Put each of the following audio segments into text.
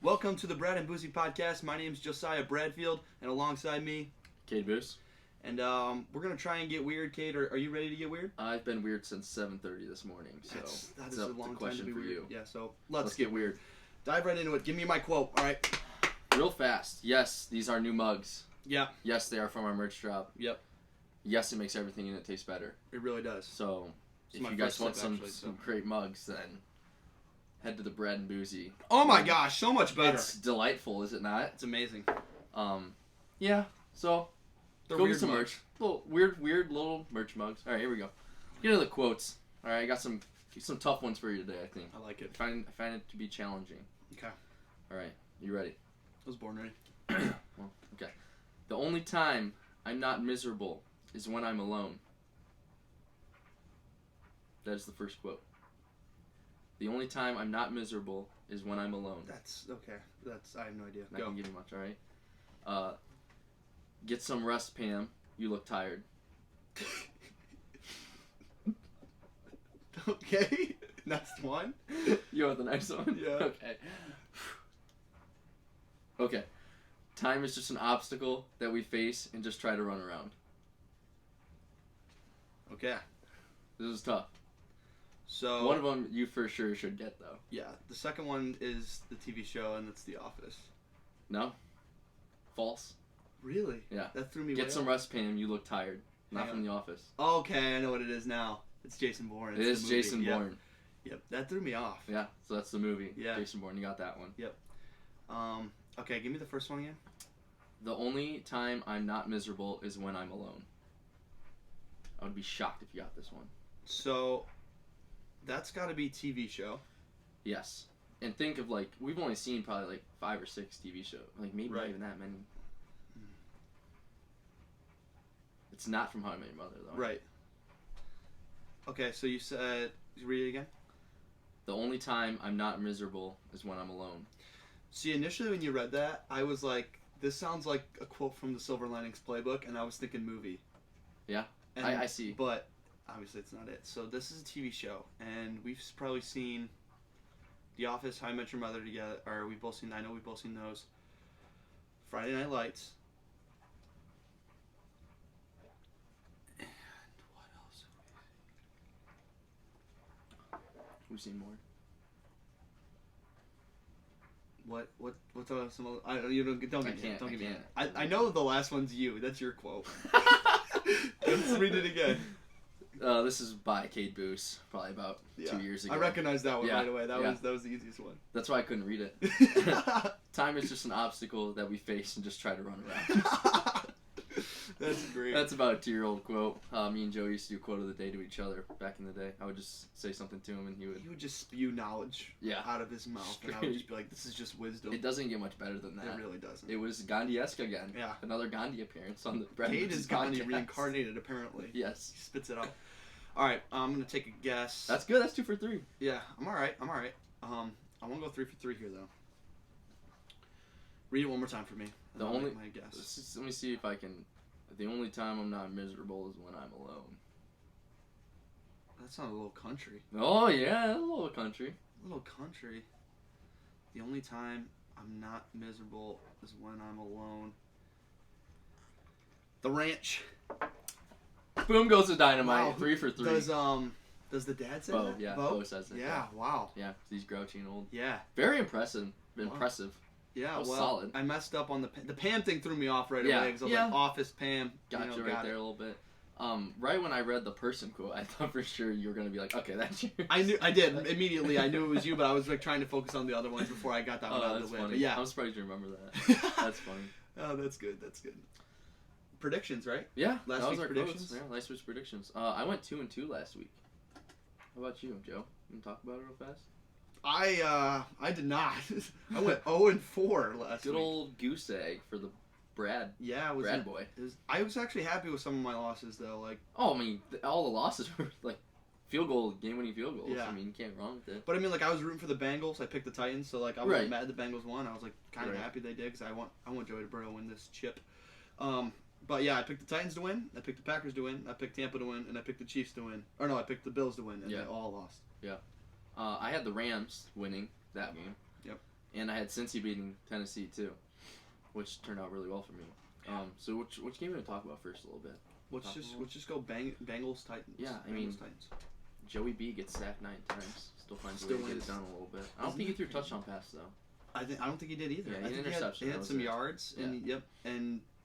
Welcome to the Brad and Boosy podcast. My name is Josiah Bradfield, and alongside me, Cade Boos. And we're going to try and get weird. Cade, are you ready to get weird? I've been weird since 7:30 this morning, so that is a long time to be weird. you. Yeah, so let's get weird. Dive right into it. Give me my quote. All right. Real fast. Yes, these are new mugs. Yeah. Yes, they are from our merch drop. Yep. Yes, it makes everything in it taste better. It really does. So, It's if my you guys first want sip, some actually, great mugs, then head to the Brad and Boosy. Oh my gosh, so much better. It's delightful, is it not? It's amazing. Yeah. So, They're go weird get some mugs. merch. Little weird little merch mugs. All right, here we go. Get into the quotes. All right, I got some tough ones for you today. I think. I like it. I find it to be challenging. Okay. All right, you ready? I was born ready. Well, okay. The only time I'm not miserable is when I'm alone. That is the first quote. The only time I'm not miserable is when I'm alone. That's okay. I have no idea. I can give you much, alright? Get some rest, Pam. You look tired. Okay. Next one. You want the next one? Yeah. Okay. Okay. Time is just an obstacle that we face and just try to run around. Okay. This is tough. So one of them you for sure should get, though. Yeah. The second one is the TV show, and it's The Office. No? False? Really? Yeah. That threw me. Get some rest, Pam. You look tired. Not from The Office. Okay, I know what it is now. It's Jason Bourne. It is Jason Bourne. Yep, that threw me off. Yeah, so that's the movie. Yeah. Jason Bourne, you got that one. Yep. Okay, give me the first one again. The only time I'm not miserable is when I'm alone. I would be shocked if you got this one. So, that's got to be TV show. Yes. And think of, like, we've only seen probably, like, 5 or 6 TV shows. Like, maybe not even that many. It's not from How I Met Your Mother, though. Right. Okay, so you said... Read it again? The only time I'm not miserable is when I'm alone. See, initially when you read that, I was like, this sounds like a quote from the Silver Linings Playbook, and I was thinking movie. Yeah, and, I see. But, obviously it's not it. So this is a TV show, and we've probably seen The Office, How I Met Your Mother together, or I know we've both seen those. Friday Night Lights. And what else have we seen? We've seen more. What's some other, don't give me it. I know the last one's you. That's your quote. Let's read it again. This is by Cade Boos, probably about 2 years ago. I recognized that one right away. That was the easiest one. That's why I couldn't read it. Time is just an obstacle that we face and just try to run around. That's great. That's about a 2-year-old quote. Me and Joe used to do quote of the day to each other back in the day. I would just say something to him and he would just spew knowledge out of his mouth. And I would just be like, this is just wisdom. It doesn't get much better than that. It really doesn't. It was Gandhi-esque again. Yeah. Another Gandhi appearance on the Brad Cade is Gandhi podcast. reincarnated, apparently. Yes. He spits it out. All right, I'm going to take a guess. That's good. That's 2 for 3. Yeah, I'm all right. I want to go 3 for 3 here, though. Read it one more time for me. The only... my guess. Let me see if I can... The only time I'm not miserable is when I'm alone. That's not a little country. Oh, yeah, a little country. A little country. The only time I'm not miserable is when I'm alone. The Ranch. Boom goes the dynamite. Wow. 3 for 3. Does the dad say Bo, that? yeah, Bo says it. Yeah, wow. Yeah, he's grouchy and old. Yeah. Very impressive. Wow. Yeah, solid. I messed up on the Pam thing. Threw me off right away because I was like, Office Pam. Got you right there a little bit. Right when I read the person quote, I thought for sure you were gonna be like, okay, that's you. I did immediately. I knew it was you, but I was like trying to focus on the other ones before I got that one out of the way. Funny. But yeah, I'm surprised you remember that. That's funny. Oh, that's good. That's good. Predictions, right? Yeah, last week's predictions. Yeah, last week's predictions. I went 2-2 last week. How about you, Joe? You can talk about it real fast. I did not. I went 0-4 last week. Good old goose egg for the Brad. Yeah, Brad boy. I was actually happy with some of my losses though. Like, I mean, all the losses were like game-winning field goals. Yeah. I mean, you can't go wrong with it. But I mean, like, I was rooting for the Bengals. I picked the Titans, so like I wasn't mad the Bengals won. I was like kind of happy they did because I want Joey Burrow to win this chip. But yeah, I picked the Titans to win. I picked the Packers to win. I picked Tampa to win, and I picked the Chiefs to win. Or no, I picked the Bills to win, and they all lost. Yeah. I had the Rams winning that game. Yep. And I had Cincy beating Tennessee too, which turned out really well for me. So which game are we gonna talk about first a little bit? Let's just go Bengals Titans. Yeah, I mean, Titans. Joey B gets sacked 9 times. Still finds a way to get it done a little bit. I don't think he threw a touchdown pass though. I don't think he did either. Yeah, I think interception. He had some yards. Yeah.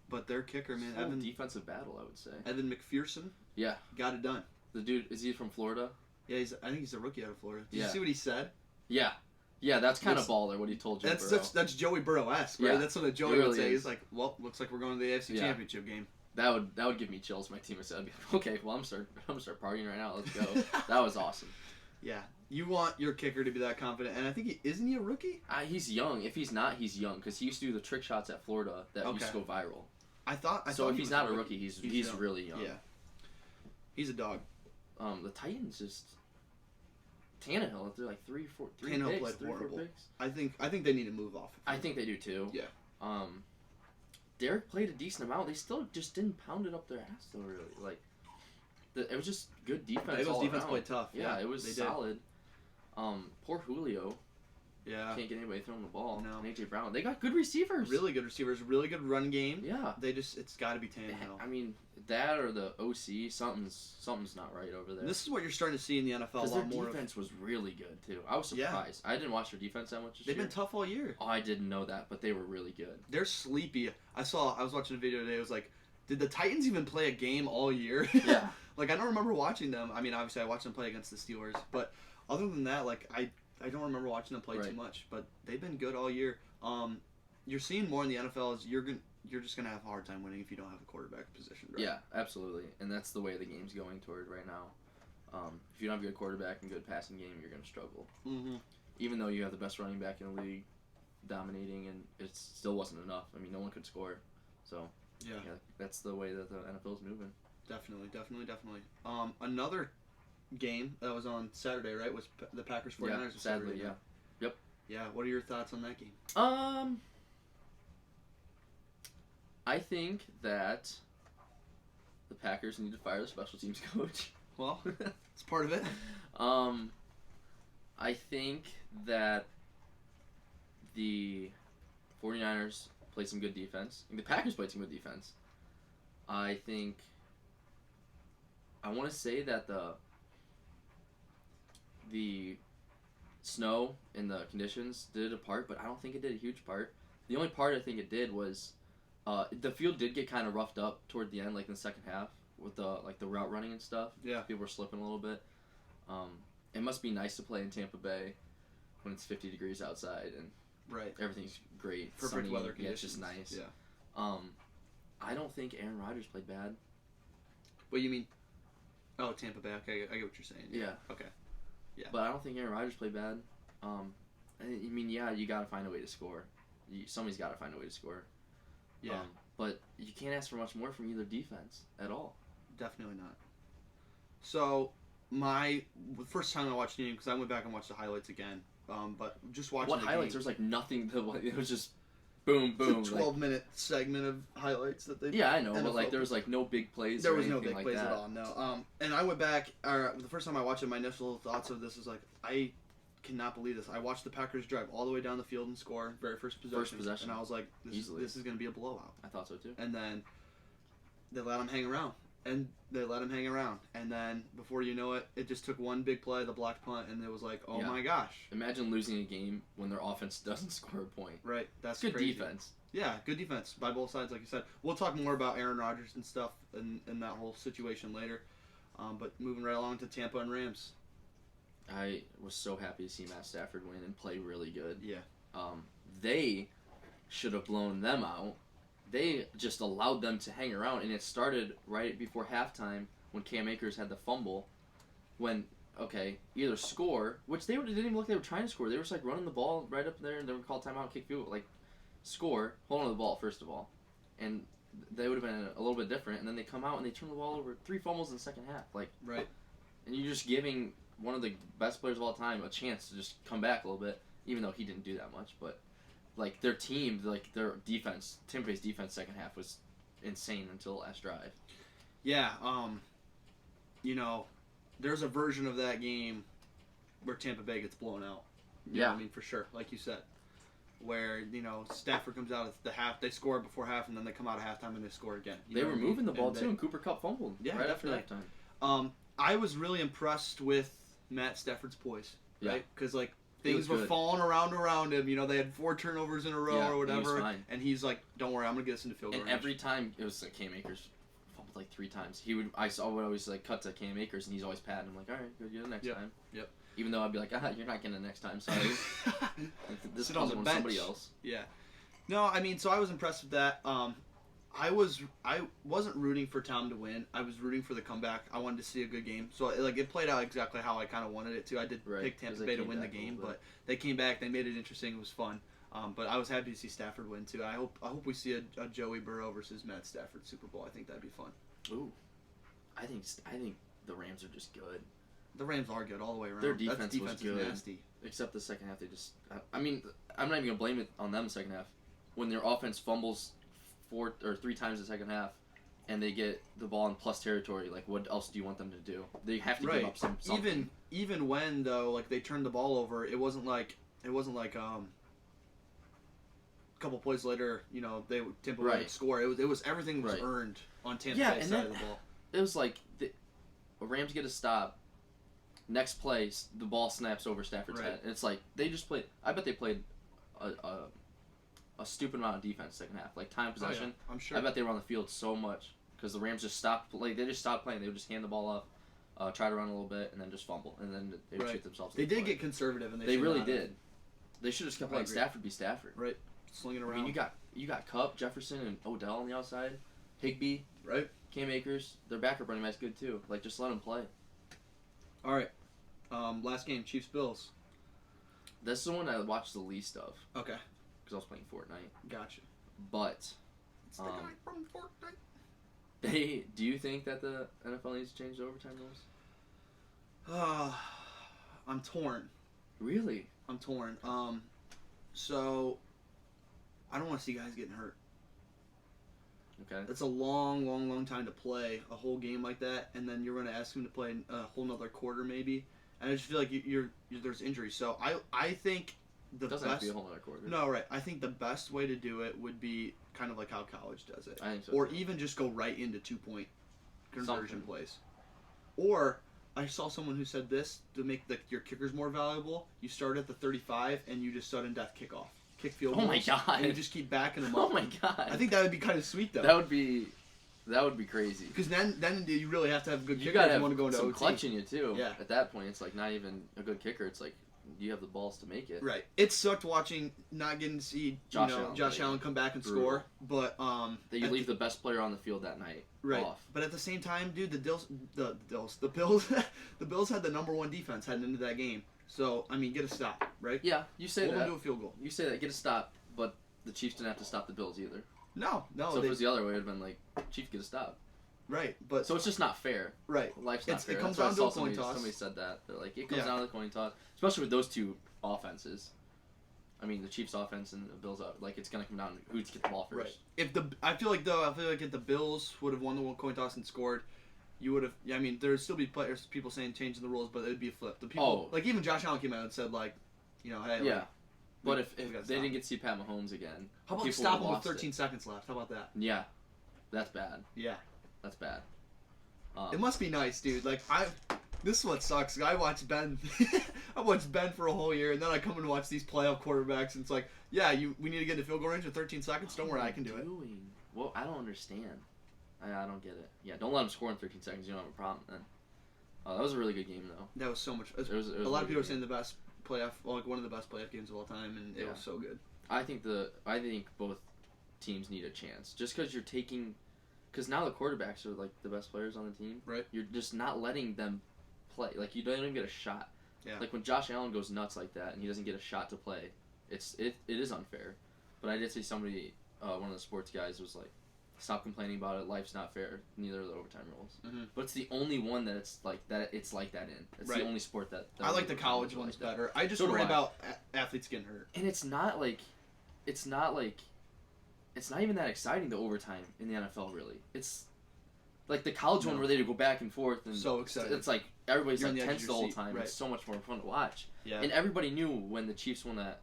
But their kicker, man, Evan, defensive battle, I would say. Evan McPherson. Yeah, got it done. The dude, is he from Florida? Yeah, I think he's a rookie out of Florida. Did you see what he said? Yeah, that's kind of baller. What he told Joe Burrow. That's Joey Burrow-esque, right? Yeah, that's what Joey would say. He's like, well, looks like we're going to the AFC Championship game. That would give me chills. My team would say, I'd be like, okay, well, I'm gonna start partying right now. Let's go. That was awesome. Yeah, you want your kicker to be that confident, and I think isn't he a rookie? He's young. If he's not, he's young because he used to do the trick shots at Florida that used to go viral. I thought if he's not a rookie, he's really young. Yeah, he's a dog. The Titans just Tannehill. They're like three Tannehill picks, played horrible. 4 picks. I think they need to move off. I think they do too. Yeah. Derek played a decent amount. They still just didn't pound it up their ass though. Really, like it was just good defense. Bengals defense around. played tough. Yeah, it was solid. Poor Julio. Yeah. Can't get anybody throwing the ball. No. And AJ Brown. They got good receivers. Really good receivers. Really good run game. Yeah. It's got to be Tannehill. I mean, that or the OC, something's not right over there. This is what you're starting to see in the NFL. Because their defense was really good too. I was surprised. I didn't watch their defense that much this year. They've been tough all year. Oh, I didn't know that, but they were really good. They're sleepy. I was watching a video today. It was like, did the Titans even play a game all year? Yeah. Like, I don't remember watching them. I mean, obviously, I watched them play against the Steelers. But other than that, like, I don't remember watching them play too much. But they've been good all year. You're seeing more in the NFL is you're just going to have a hard time winning if you don't have a quarterback position, right? Yeah, absolutely. And that's the way the game's going toward right now. If you don't have a good quarterback and good passing game, you're going to struggle. Mm-hmm. Even though you have the best running back in the league dominating, and it still wasn't enough. I mean, no one could score. So, yeah that's the way that the NFL is moving. Definitely. Another game that was on Saturday, right, was the Packers 49ers. Yeah, sadly, yeah. Yep. Yeah, what are your thoughts on that game? I think that the Packers need to fire the special teams coach. Well, it's part of it. I think that the 49ers played some good defense. The Packers played some good defense. I want to say that the snow and the conditions did a part, but I don't think it did a huge part. The only part I think it did was the field did get kind of roughed up toward the end, like in the second half, with the route running and stuff. Yeah. People were slipping a little bit. It must be nice to play in Tampa Bay when it's 50 degrees outside and everything's great. Perfect sunny, weather conditions. Yeah, it's just nice. Yeah. I don't think Aaron Rodgers played bad. What you mean? Oh, Tampa Bay. Okay, I get what you're saying. Yeah. Okay. Yeah. But I don't think Aaron Rodgers played bad. I mean, yeah, you got to find a way to score. Somebody's got to find a way to score. Yeah. But you can't ask for much more from either defense at all. Definitely not. So, the first time I watched the game, because I went back and watched the highlights again, but just watching the highlights? game, There was like nothing. It was just boom, boom. It's a 12-minute segment of highlights that they. Yeah, I know, but like there was like no big plays. There was no big like plays that. at all. No. And I went back. The first time I watched it, my initial thoughts of this is like, I cannot believe this. I watched the Packers drive all the way down the field and score very first possession. And I was like, this is going to be a blowout. I thought so too. And then they let him hang around. And then before you know it, it just took one big play, the blocked punt, and it was like, oh my gosh. Imagine losing a game when their offense doesn't score a point. Right. That's good crazy. Defense. Yeah, good defense by both sides, like you said. We'll talk more about Aaron Rodgers and stuff and that whole situation later. But moving right along to Tampa and Rams. I was so happy to see Matt Stafford win and play really good. Yeah. They should have blown them out. They just allowed them to hang around, and it started right before halftime when Cam Akers had the fumble. When, either score, which they didn't even look like they were trying to score. They were just like running the ball right up there, and they were called timeout, kick field goal. Like, score, hold on to the ball first of all, and they would have been a little bit different. And then they come out and they turn the ball over, 3 fumbles in the second half. Like, right. And you're just giving one of the best players of all time a chance to just come back a little bit, even though he didn't do that much, but. Like, their team, like, their defense, Tampa Bay's defense second half was insane until the last drive. Yeah, there's a version of that game where Tampa Bay gets blown out. You know what I mean, for sure, like you said. where, you know, Stafford comes out at the half, they score before half, and then they come out at halftime and they score again. They were moving the ball too, and Cooper Kupp fumbled right after halftime. I was really impressed with Matt Stafford's poise, right? Yeah. Because, like, things were falling around him. You know, they had 4 turnovers in a row or whatever. And he's like, don't worry, I'm going to get us into field goal range. And every time, it was like Cam Akers fumbled like 3 times. I would always like cut to Cam Akers, and he's always patting. I'm like, all right, good, get it next time. Yep. Even though I'd be like, you're not getting it next time, sorry. This Sit on the bench. Somebody else. Yeah. No, I mean, so I was impressed with that. I wasn't rooting for Tom to win. I was rooting for the comeback. I wanted to see a good game. So like it played out exactly how I kind of wanted it to. I did pick Tampa Bay to win the game, but they came back. They made it interesting. It was fun. But I was happy to see Stafford win too. I hope we see a Joey Burrow versus Matt Stafford Super Bowl. I think that'd be fun. Ooh, I think the Rams are just good. The Rams are good all the way around. Their defense was good. Is nasty. Except the second half, they just. I mean, I'm not even gonna blame it on them. The second half, when their offense fumbles 4 or 3 times the second half, and they get the ball in plus territory, like what else do you want them to do? They have to give up something. Even when though, like they turned the ball over, it wasn't like a couple plays later, you know, Tampa would score. It was everything was earned on Tampa Bay's side of the ball. It was like the Rams get a stop. Next play, the ball snaps over Stafford's head. And it's like they just played. I bet they played a stupid amount of defense second half, like time possession. Oh, yeah. I'm sure. I bet they were on the field so much because the Rams just stopped. Like they just stopped playing. They would just hand the ball up, try to run a little bit, and then just fumble, and then they would shoot themselves. They did get conservative, and they really did. They should have just kept letting Stafford be Stafford. Right, slinging around. I mean, you got Kupp, Jefferson, and Odell on the outside, Higbee, right, Cam Akers. Their backup running back's good too. Like just let them play. All right, last game, Chiefs Bills. This is the one I watched the least of. Okay. Because I was playing Fortnite. Gotcha. But it's the guy from Fortnite. Do you think that the NFL needs to change the overtime rules? I'm torn. Really? I'm torn. So I don't want to see guys getting hurt. Okay. That's a long time to play a whole game like that, and then you're going to ask him to play a whole nother quarter maybe. And I just feel like there's injuries. So I think the doesn't have to be a whole nother quarter. No, right. I think the best way to do it would be kind of like how college does it. I think so. Or even just go right into 2-point conversion plays. Or I saw someone who said this to make your kickers more valuable. You start at the 35 and you just sudden death kickoff. Kick field goals. Oh my god! And you just keep backing them up. Oh my god! I think that would be kind of sweet though. That would be crazy. Because then you really have to have a good kicker. You gotta if you want to go into some OT. clutch in you too. Yeah. At that point, it's like not even a good kicker. It's like you have the balls to make it. Right. It sucked watching not getting to see Josh Allen come back and score, but that you leave the best player on the field that night off. But at the same time, dude, the Bills the Bills had the number 1 defense heading into that game. So I mean, get a stop, right? Yeah, you say that. We'll do a field goal. You say that, get a stop, but the Chiefs didn't have to stop the Bills either. No. So if it was the other way, it would have been like Chiefs get a stop. Right, but so it's just not fair. Right, life's not fair. It comes down to a coin toss. Somebody said that. They're like, it comes down to the coin toss, especially with those two offenses. I mean, the Chiefs' offense and the Bills' like it's gonna come down to who gets the ball first. Right. I feel like if the Bills would have won the coin toss and scored, you would have. Yeah, I mean, there'd still be people saying changing the rules, but it'd be a flip. The people, like even Josh Allen came out and said like, you know, hey. Yeah. Like, but if they didn't get to see Pat Mahomes again, how about stop him with 13 seconds left? How about that? Yeah, that's bad. Yeah, that's bad. It must be nice, dude. Like this is what sucks. I watched Ben. I watched Ben for a whole year, and then I come and watch these playoff quarterbacks, and it's like, yeah, we need to get into field goal range with 13 seconds. Don't worry, I can do it. Well, I don't understand. I don't get it. Yeah, don't let him score in 13 seconds. You don't have a problem then. That was a really good game, though. That was so much. It was a lot of people are saying the best playoff, like one of the best playoff games of all time, and it was so good. I think both teams need a chance. Just because you're taking, because now the quarterbacks are like the best players on the team. Right. You're just not letting them play. Like you don't even get a shot. Yeah. Like when Josh Allen goes nuts like that and he doesn't get a shot to play, it is unfair. But I did see somebody, one of the sports guys was like, stop complaining about it. Life's not fair. Neither are the overtime rules. Mm-hmm. But it's the only one that it's like that. It's like that in. It's the only sport that I like the college ones like better. I just worry about athletes getting hurt. And it's not even that exciting, the overtime in the NFL. Really, it's like the college one where they go back and forth and so excited. It's like everybody's like tense the whole time. Right. It's so much more fun to watch. Yeah. And everybody knew when the Chiefs won that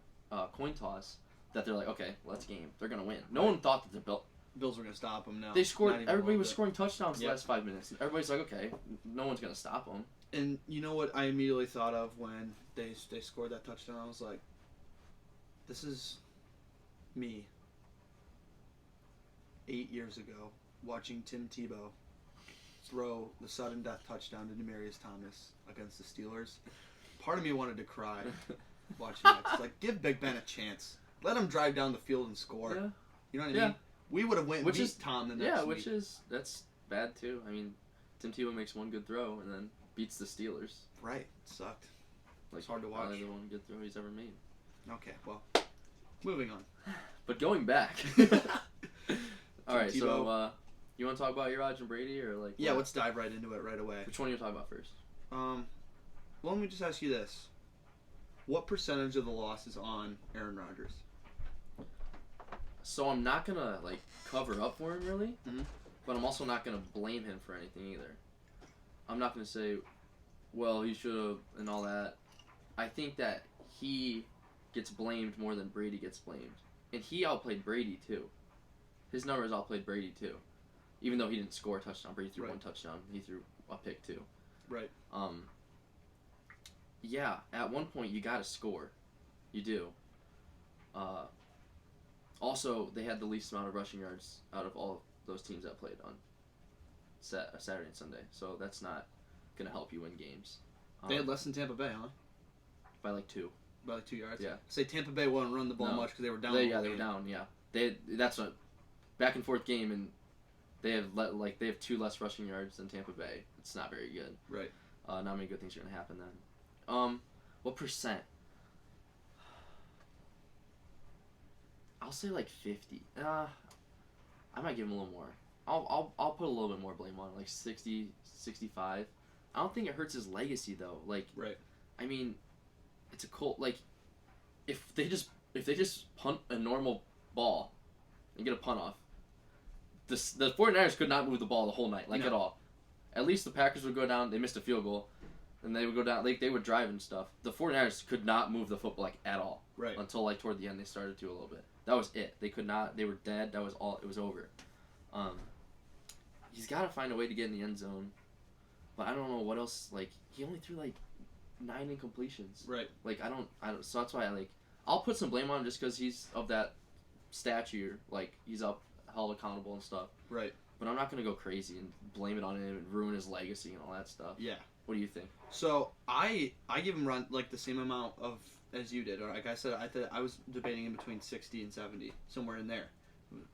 coin toss that they're like, okay, let's game. They're gonna win. No one thought that the Bills were gonna stop them. No, they scored. Everybody was scoring touchdowns the last 5 minutes. Everybody's like, okay, no one's gonna stop them. And you know what I immediately thought of when they scored that touchdown? I was like, this is me 8 years ago watching Tim Tebow throw the sudden death touchdown to Demaryius Thomas against the Steelers. Part of me wanted to cry watching that. It's like, give Big Ben a chance. Let him drive down the field and score. Yeah. You know what I mean? We would have went and beat Tom the next week. That's bad too. I mean, Tim Tebow makes one good throw and then beats the Steelers. Right. It sucked. Like, it's hard to watch. Probably the one good throw he's ever made. Okay, well, moving on. But going back. All right, so you want to talk about Rodgers and Brady or like? Yeah, let's dive right into it right away. Which one do you talk about first? Well, let me just ask you this: what percentage of the loss is on Aaron Rodgers? So I'm not gonna like cover up for him really, mm-hmm. but I'm also not gonna blame him for anything either. I'm not gonna say, well, he should have and all that. I think that he gets blamed more than Brady gets blamed, and he outplayed Brady too. His numbers outplayed Brady too, even though he didn't score a touchdown. Brady threw one touchdown. He threw a pick too. Right. Yeah. At one point, you gotta score. You do. Also, they had the least amount of rushing yards out of all of those teams that played on Saturday and Sunday, so that's not gonna help you win games. They had less than Tampa Bay, huh? By like 2. By like 2 yards. Yeah. Say Tampa Bay wouldn't run the ball much because they were down. They were down. Yeah. That's a back and forth game, and they have 2 less rushing yards than Tampa Bay. It's not very good. Right. Not many good things are gonna happen then. What percent? I'll say like 50. I might give him a little more. I'll put a little bit more blame on it, like 60, 65. I don't think it hurts his legacy though. Like, right. I mean, it's a Colt. Like, if they just punt a normal ball and get a punt off, the 49ers could not move the ball the whole night, at all. At least the Packers would go down. They missed a field goal, and they would go down. Like, they would drive and stuff. The 49ers could not move the football at all. Right. Until toward the end they started to a little bit. That was it. They could not. They were dead. That was all. It was over. He's got to find a way to get in the end zone, but I don't know what else. Like, he only threw 9 incompletions. Right. Like, I don't. So that's why I'll put some blame on him just because he's of that stature. Like, he's held accountable and stuff. Right. But I'm not gonna go crazy and blame it on him and ruin his legacy and all that stuff. Yeah. What do you think? So I give him the same amount of as you did. Or like I said, I was debating in between 60 and 70, somewhere in there,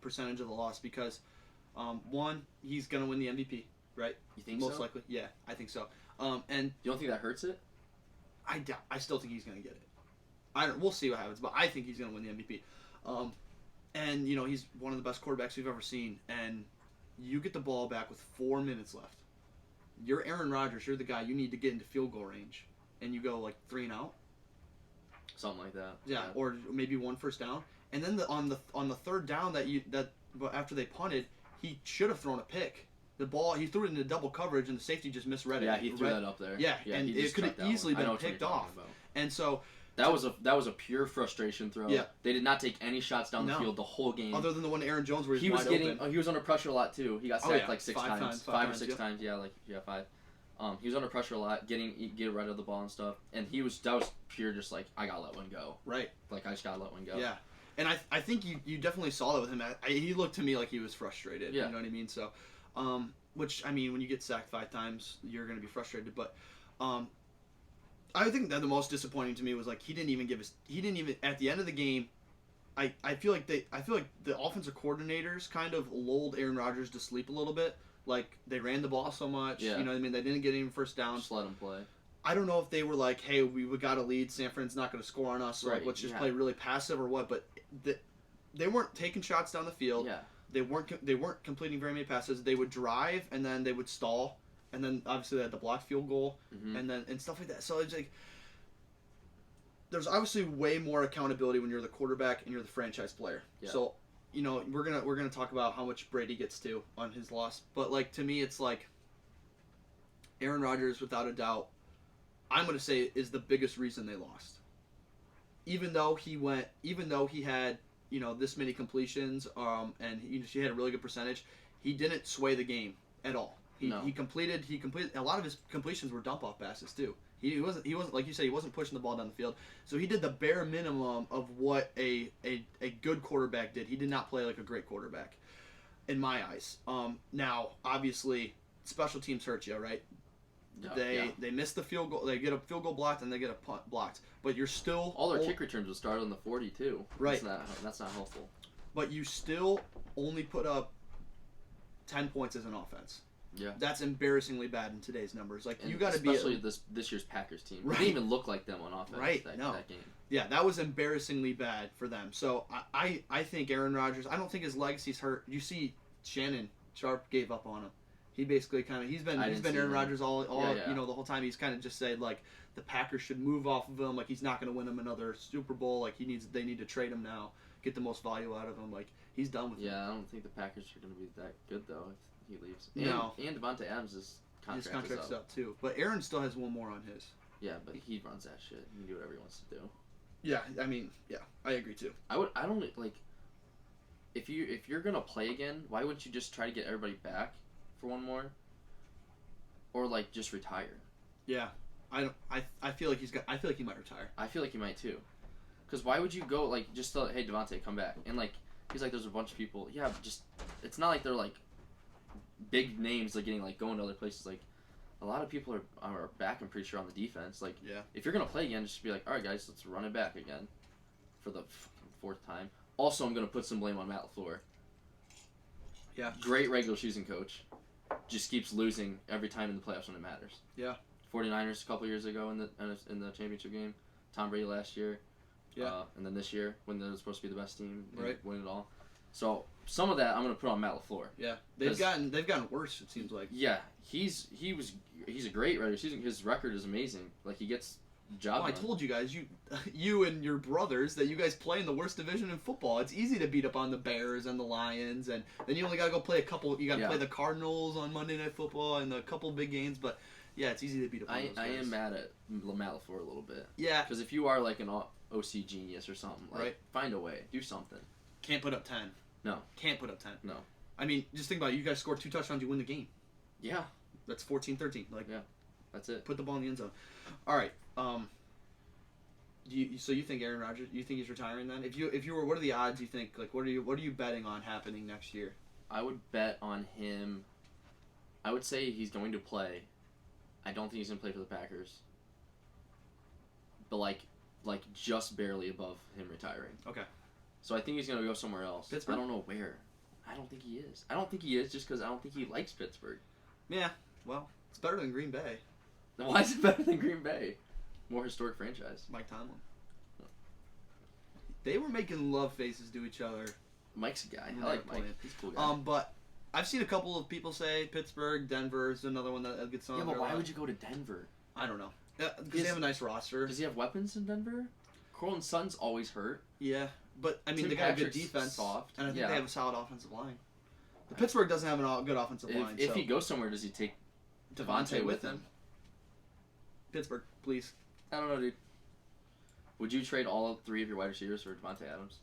percentage of the loss because, one, he's gonna win the MVP, right? You think most so? likely, yeah, I think so. And you don't think that hurts it? I still think he's gonna get it. We'll see what happens, but I think he's gonna win the MVP. And he's one of the best quarterbacks we've ever seen, and you get the ball back with 4 minutes left. You're Aaron Rodgers. You're the guy. You need to get into field goal range, and you go 3 and out. Something like that. Yeah, or maybe 1 first down, and then on the third down but after they punted, he should have thrown a pick. The ball he threw it into double coverage, and the safety just misread it. Yeah, he threw that up there. Yeah, and it could have easily been picked off. And so. That was a pure frustration throw. Yeah. They did not take any shots down the field the whole game. Other than the one to Aaron Jones where he was getting he was under pressure a lot too. He got sacked 6 times. 5 or 6 times. Yeah, 5. He was under pressure a lot, get rid of the ball and stuff. And that was pure just I gotta let one go. Right. I just gotta let one go. Yeah. And I think you definitely saw that with him. He looked to me like he was frustrated. Yeah. You know what I mean? So, which I mean, when you get sacked 5 times, you're gonna be frustrated. But, I think that the most disappointing to me was he didn't even at the end of the game. I feel like the offensive coordinators kind of lulled Aaron Rodgers to sleep a little bit. Like they ran the ball so much, yeah. You know what I mean? They didn't get any first down. Just let him play. I don't know if they were like, "Hey, we got a lead. San Fran's not going to score on us, so let's just play really passive or what." But they weren't taking shots down the field. Yeah. They weren't completing very many passes. They would drive and then they would stall. And then obviously they had the blocked field goal, and stuff like that. So it's there's obviously way more accountability when you're the quarterback and you're the franchise player. Yeah. So we're gonna talk about how much Brady gets to on his loss, but to me it's Aaron Rodgers without a doubt, I'm gonna say is the biggest reason they lost. even though he had this many completions, and he had a really good percentage, he didn't sway the game at all. He completed a lot of his completions were dump off passes too. He wasn't like you said, he wasn't pushing the ball down the field. So he did the bare minimum of what a good quarterback did. He did not play like a great quarterback, in my eyes. Now obviously special teams hurt you, right? They miss the field goal. They get a field goal blocked and they get a punt blocked. But you're still all their kick returns will start on the 40 too. Right. That's not helpful. But you still only put up 10 points as an offense. Yeah, that's embarrassingly bad in today's numbers. Like, and you got to be especially this year's Packers team. Right. They didn't even look like them on offense. Right, that game. Yeah, that was embarrassingly bad for them. So I think Aaron Rodgers. I don't think his legacy's hurt. You see, Shannon Sharp gave up on him. He basically he's been Aaron Rodgers all the whole time. He's kind of just said like the Packers should move off of him. Like, he's not going to win them another Super Bowl. Like, they need to trade him now, get the most value out of him. Like, he's done with it. Yeah, I don't think the Packers are going to be that good though if he leaves. And Devontae Adams' contract's up too. But Aaron still has one more on his. Yeah, but he runs that shit. He can do whatever he wants to do. Yeah, I mean, yeah, I agree too. I don't like if you're gonna play again, why wouldn't you just try to get everybody back for one more, or like just retire? Yeah, I feel like I feel like he might retire. I feel like he might too, because why would you go like just tell, hey Devontae, come back, and like he's like there's a bunch of people. Yeah, but just it's not like they're like big names like getting like going to other places. Like a lot of people are back. I'm pretty sure on the defense. Like if you're gonna play again, just be like, all right guys, let's run it back again for the fourth time. Also, I'm gonna put some blame on Matt LaFleur. Yeah. Great regular season coach. Just keeps losing every time in the playoffs when it matters. Yeah. 49ers a couple years ago in the championship game. Tom Brady last year. Yeah. And then this year when they were supposed to be the best team, right, win it all. So some of that I'm gonna put on Matt LaFleur. Yeah. They've gotten worse, it seems like. Yeah. He's a great regular season. His record is amazing. Like he gets job done. I told you guys, you and your brothers, that you guys play in the worst division in football. It's easy to beat up on the Bears and the Lions, and then you only got to go play a couple. You got to play the Cardinals on Monday Night Football and a couple big games. But yeah, it's easy to beat up on those guys. I am mad at Matt LaFleur a little bit. Yeah, because if you are like an OC genius or something, like, right, find a way, do something. Can't put up 10. No, can't put up 10. No. I mean, just think about it. You guys score 2 touchdowns, you win the game. Yeah, that's 14-13. Like, yeah, that's it. Put the ball in the end zone. All right. So you think Aaron Rodgers? You think he's retiring then? If you were, what are the odds? You think, like, what are you betting on happening next year? I would bet on him. I would say he's going to play. I don't think he's going to play for the Packers. But like just barely above him retiring. Okay. So I think he's going to go somewhere else. Pittsburgh? I don't know where. I don't think he is. I don't think he is just because I don't think he likes Pittsburgh. Yeah. Well, it's better than Green Bay. Why is it better than Green Bay? More historic franchise. Mike Tomlin. They were making love faces to each other. Mike's a guy. I like Mike. He's a cool guy. But I've seen a couple of people say Pittsburgh, Denver is another one that gets on. Yeah, but why would you go to Denver? I don't know. Because they have a nice roster. Does he have weapons in Denver? Cortland Sutton's always hurt. Yeah, but I mean, Tim they got Patrick's a good defense, soft. and I think they have a solid offensive line. The Pittsburgh doesn't have a good offensive line. If he goes somewhere, does he take Devontae with him? Pittsburgh, please. I don't know, dude. Would you trade all 3 of your wide receivers for Devontae Adams?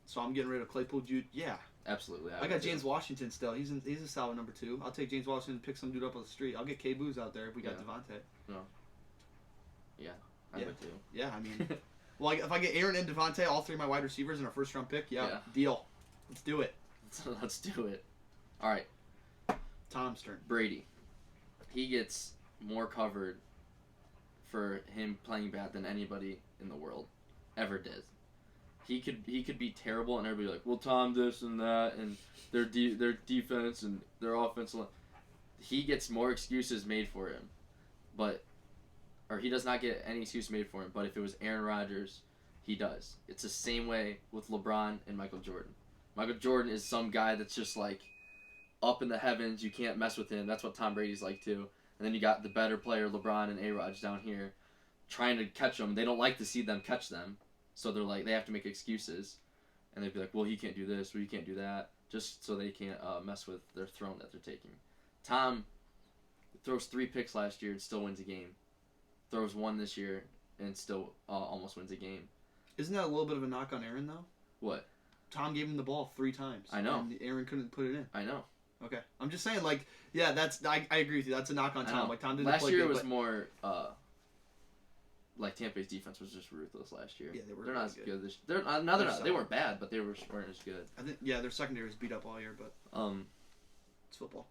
So I'm getting rid of Claypool, Jude. Yeah, absolutely. I got James Washington still. He's a solid number 2. I'll take James Washington and pick some dude up on the street. I'll get K Booz out there if we got Devontae. No. Yeah, I would too. Yeah, I mean, well, if I get Aaron and Devontae, all 3 of my wide receivers in our first round pick, deal. Let's do it. Let's do it. All right. Tom's turn. Brady. He gets more covered for him playing bad than anybody in the world ever did. He could be terrible and everybody like, well, Tom this and that and their defense and their offensive line. He gets more excuses made for him, or he does not get any excuse made for him. But if it was Aaron Rodgers, he does. It's the same way with LeBron and Michael Jordan. Michael Jordan is some guy that's just like up in the heavens. You can't mess with him. That's what Tom Brady's like too. And then you got the better player, LeBron and A-Rod down here, trying to catch them. They don't like to see them catch them. So they're like, they have to make excuses. And they'd be like, well, he can't do this, well, he can't do that, just so they can't mess with their throne that they're taking. Tom throws 3 picks last year and still wins a game. Throws 1 this year and still almost wins a game. Isn't that a little bit of a knock on Aaron though? What? Tom gave him the ball 3 times. I know. And Aaron couldn't put it in. I know. Okay, I'm just saying, like, yeah, I agree with you. That's a knock on Tom. Like, Tom didn't last play year good, was but... more like Tampa Bay's defense was just ruthless last year. Yeah, they were. They're not as good. good this. They're not. They weren't bad, but they weren't as good. I think their secondary was beat up all year, but it's football.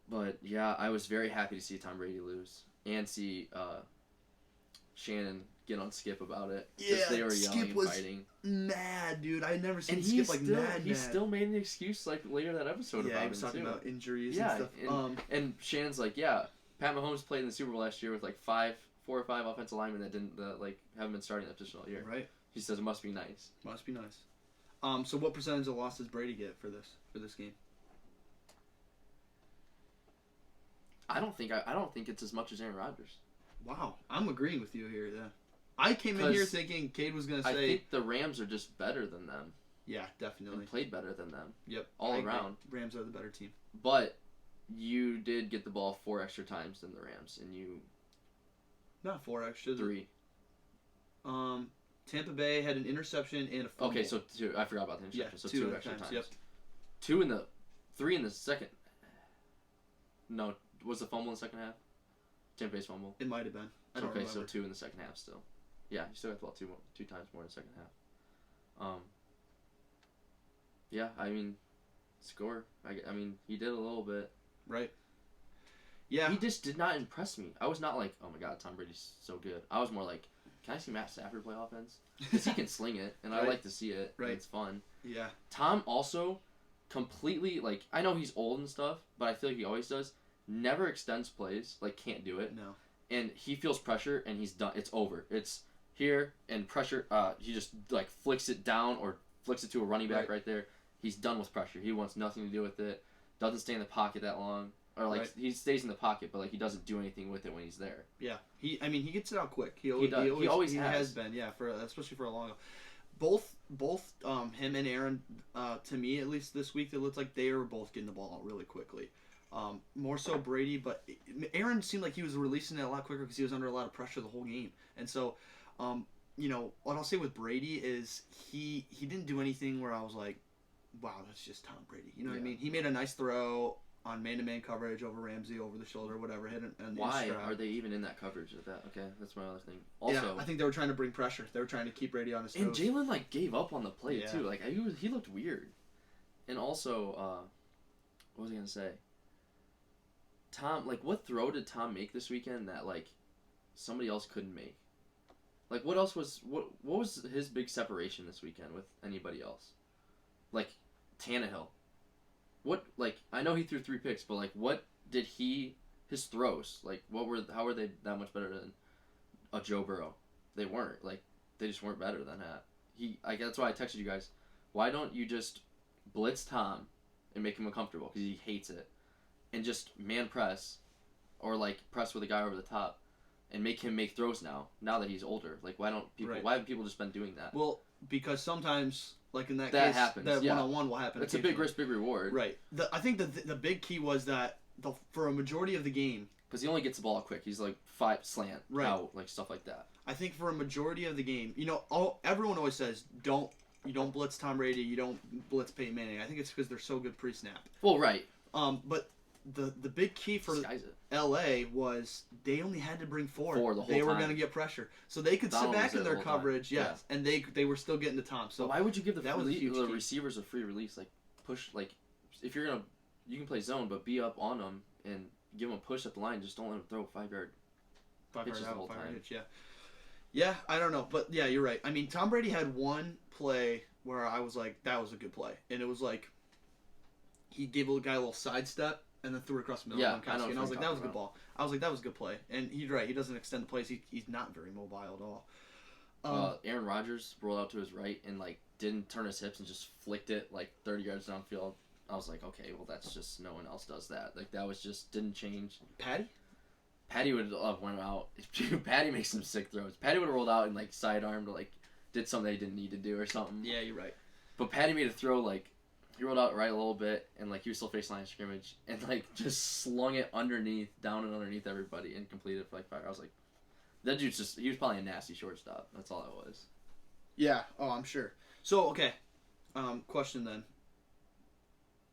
But yeah, I was very happy to see Tom Brady lose and see Shannon get on Skip about it. Yeah, they were Skip yelling and was fighting. Mad, dude. I never seen And Skip like mad. He still made an excuse like later that episode about he him was talking too. about injuries Yeah, and stuff. And Shannon's like, yeah, Pat Mahomes played in the Super Bowl last year with like 4 or 5 offensive linemen that didn't haven't been starting that position all year. Right. He says it must be nice. Must be nice. So what percentage of loss does Brady get for this game? I don't think it's as much as Aaron Rodgers. Wow, I'm agreeing with you here. Yeah, I came in here thinking Cade was gonna say. I think the Rams are just better than them. Yeah, definitely. And played better than them. Yep. All around. Rams are the better team. But you did get the ball 4 extra times than the Rams, and you. Not 4 extra. 3. Tampa Bay had an interception and a fumble. Okay, so 2. I forgot about the interception. Yeah, so 2 extra times. Yep. 3 in the second. No, was the fumble in the second half? Tampa Bay's fumble. It might have been. I don't remember. So 2 in the second half still. Yeah, you still got the ball 2 times more in the second half. Yeah, I mean, score. I mean, he did a little bit. Right. Yeah. He just did not impress me. I was not like, oh my god, Tom Brady's so good. I was more like, can I see Matt Stafford play offense? Because he can sling it, and right. I like to see it. Right. And it's fun. Yeah. Tom also completely, like, I know he's old and stuff, but I feel like he always does. Never extends plays. Like, can't do it. No. And he feels pressure, and he's done. It's over. It's here, and pressure, he just, like, flicks it down or flicks it to a running back right there. He's done with pressure. He wants nothing to do with it. Doesn't stay in the pocket that long. Or, like, he stays in the pocket, but, like, he doesn't do anything with it when he's there. Yeah. He gets it out quick. He always has been, yeah, especially for a long Both him and Aaron, to me, at least this week, it looks like they were both getting the ball out really quickly. More so Brady, but Aaron seemed like he was releasing it a lot quicker because he was under a lot of pressure the whole game. And so, what I'll say with Brady is he didn't do anything where I was like, wow, that's just Tom Brady. You know what I mean? He made a nice throw on man-to-man coverage over Ramsey, over the shoulder, whatever. Hit an Why are they even in that coverage of that? Okay, that's my other thing. Also, yeah, I think they were trying to bring pressure. They were trying to keep Brady on his toes. And Jalen, like, gave up on the play, too. Like, he looked weird. And also, what was I going to say? Tom, like, what throw did Tom make this weekend that, like, somebody else couldn't make? Like, what was his big separation this weekend with anybody else? Like, Tannehill. What, like, I know he threw 3 picks, but, like, what did his throws, like, how were they that much better than a Joe Burrow? They weren't. Like, they just weren't better than that. That's why I texted you guys, why don't you just blitz Tom and make him uncomfortable, because he hates it, and just man press, or, like, press with a guy over the top, and make him make throws now that he's older. Like, why haven't people just been doing that? Well, because sometimes, like in that case, happens, that one-on-one will happen. It's a big risk, big reward. Right. I think the big key was that for a majority of the game, because he only gets the ball quick. He's like 5 slant out, like stuff like that. I think for a majority of the game, everyone always says you don't blitz Tom Brady, you don't blitz Peyton Manning. I think it's because they're so good pre-snap. Well, right. But the big key for LA was they only had to bring 4 the whole time. They were going to get pressure, so they could sit back in their coverage, and they were still getting to Tom. So why would you give the receivers a free release? Like, push, like, if you're gonna, you can play zone, but be up on them and give them a push at the line. Just don't let them throw 5-yard pitches the whole time. Yeah, I don't know, but yeah, you're right. I mean, Tom Brady had one play where I was like, that was a good play, and it was like he gave a guy a little sidestep and then threw it across the middle. Yeah, and I was like, that was a good ball. I was like, that was a good play, and he's right. He doesn't extend the plays. He's not very mobile at all. Aaron Rodgers rolled out to his right and like didn't turn his hips and just flicked it like 30 yards downfield. I was like, okay, well that's just no one else does that. Like that was just didn't change. Patty would have went out. Patty makes some sick throws. Patty would have rolled out and like sidearmed or like did something he didn't need to do or something. Yeah, you're right. But Patty made a throw like he rolled out right a little bit and like he was still facing line of scrimmage and like just slung it down and underneath everybody and completed for like 5. I was like, That dude's he was probably a nasty shortstop. That's all it was. Yeah. Oh, I'm sure. So, okay. Question then.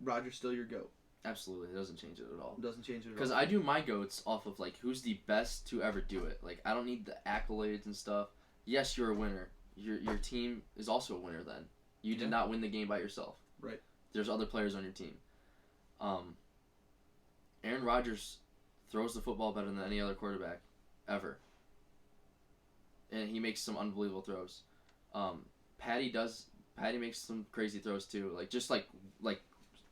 Rodgers still your GOAT? Absolutely. It doesn't change it at all. It doesn't change it at all. Because I do my GOATs off of, like, who's the best to ever do it. Like, I don't need the accolades and stuff. Yes, you're a winner. Your team is also a winner then. You did not win the game by yourself. Right. There's other players on your team. Aaron Rodgers throws the football better than any other quarterback ever. And he makes some unbelievable throws. Patty makes some crazy throws too. Like just like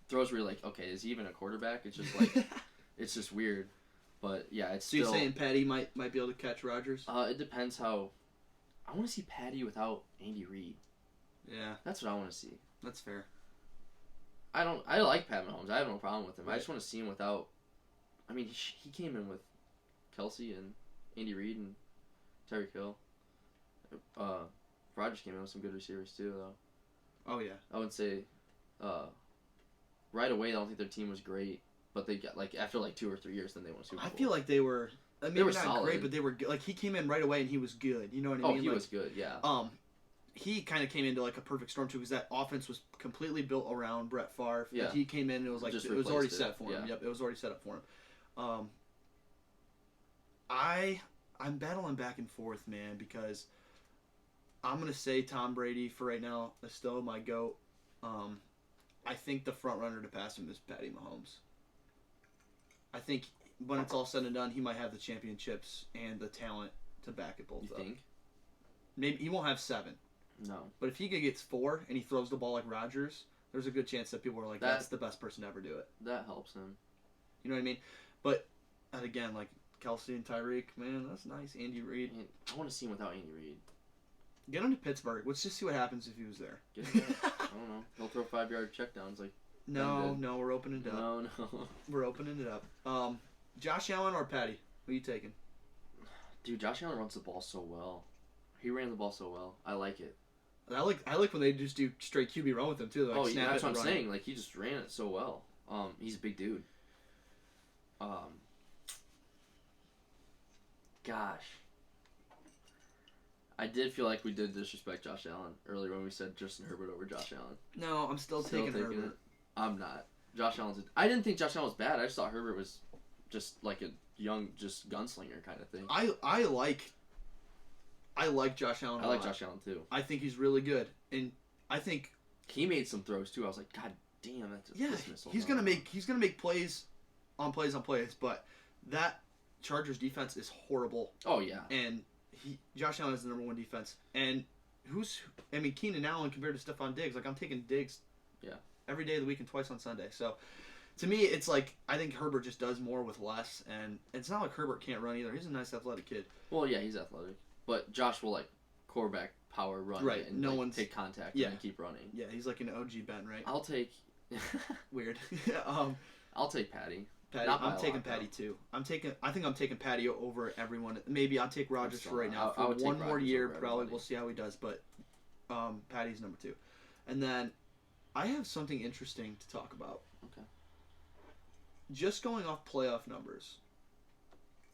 throws where you're like, okay, is he even a quarterback? It's just like it's just weird. But yeah, it's so you're saying Patty might be able to catch Rodgers? It depends how. I want to see Patty without Andy Reid. Yeah, that's what I want to see. That's fair. I like Pat Mahomes. I have no problem with him. Right. I just want to see him without. I mean, he came in with Kelsey and Andy Reid and Tyreek Hill. Rodgers came in with some good receivers too, though. Oh yeah. I would say, right away, I don't think their team was great, but they got after 2 or 3 years, then they won a Super Bowl. I feel like they were. I mean, they were not solid. Great, but they were good. Like he came in right away and he was good. You know what I mean? Oh, he was good. Yeah. He kind of came into like a perfect storm too because that offense was completely built around Brett Favre. Yeah. He came in and it was like it was already set for him. Yeah. Yep, it was already set up for him. I'm battling back and forth, man, because I'm gonna say Tom Brady for right now is still my GOAT. I think the front runner to pass him is Patty Mahomes. I think when it's all said and done, he might have the championships and the talent to back it both up. You think? Maybe he won't have 7. No. But if he gets 4 and he throws the ball like Rodgers, there's a good chance that people are like, that's the best person to ever do it. That helps him. You know what I mean? But, and again, like Kelsey and Tyreek, man, that's nice. Andy Reid. I want to see him without Andy Reid. Get him to Pittsburgh. Let's just see what happens if he was there. Get him there. I don't know. He'll throw 5-yard checkdowns. No, we're opening it up. No. We're opening it up. Josh Allen or Patty? Who are you taking? Dude, Josh Allen runs the ball so well. He ran the ball so well. I like it. I like when they just do straight QB run with him too. Like yeah, that's what I'm saying. Like he just ran it so well. He's a big dude. Gosh, I did feel like we did disrespect Josh Allen earlier when we said Justin Herbert over Josh Allen. No, I'm still taking Herbert. It. I'm not. Josh Allen's. I didn't think Josh Allen was bad. I just thought Herbert was just like a young, just gunslinger kind of thing. I like Josh Allen. I like Josh Allen too. I think he's really good, and I think he made some throws too. I was like, God damn, that's he's gonna make plays on plays on plays, but that Chargers defense is horrible. Oh yeah, and Josh Allen is the number 1 defense, and Keenan Allen compared to Stephon Diggs. Like I'm taking Diggs, every day of the week and twice on Sunday. So to me, it's like I think Herbert just does more with less, and it's not like Herbert can't run either. He's a nice athletic kid. Well, yeah, he's athletic. But Josh will quarterback power run and take contact and keep running. Yeah, he's like an OG Ben, right? I'll take weird. I'll take Patty. I'm taking Patty too. I think I'm taking Patty over everyone. Maybe I'll take Rodgers for right now. For one more year, probably we'll see how he does. But Patty's number 2, and then I have something interesting to talk about. Okay. Just going off playoff numbers,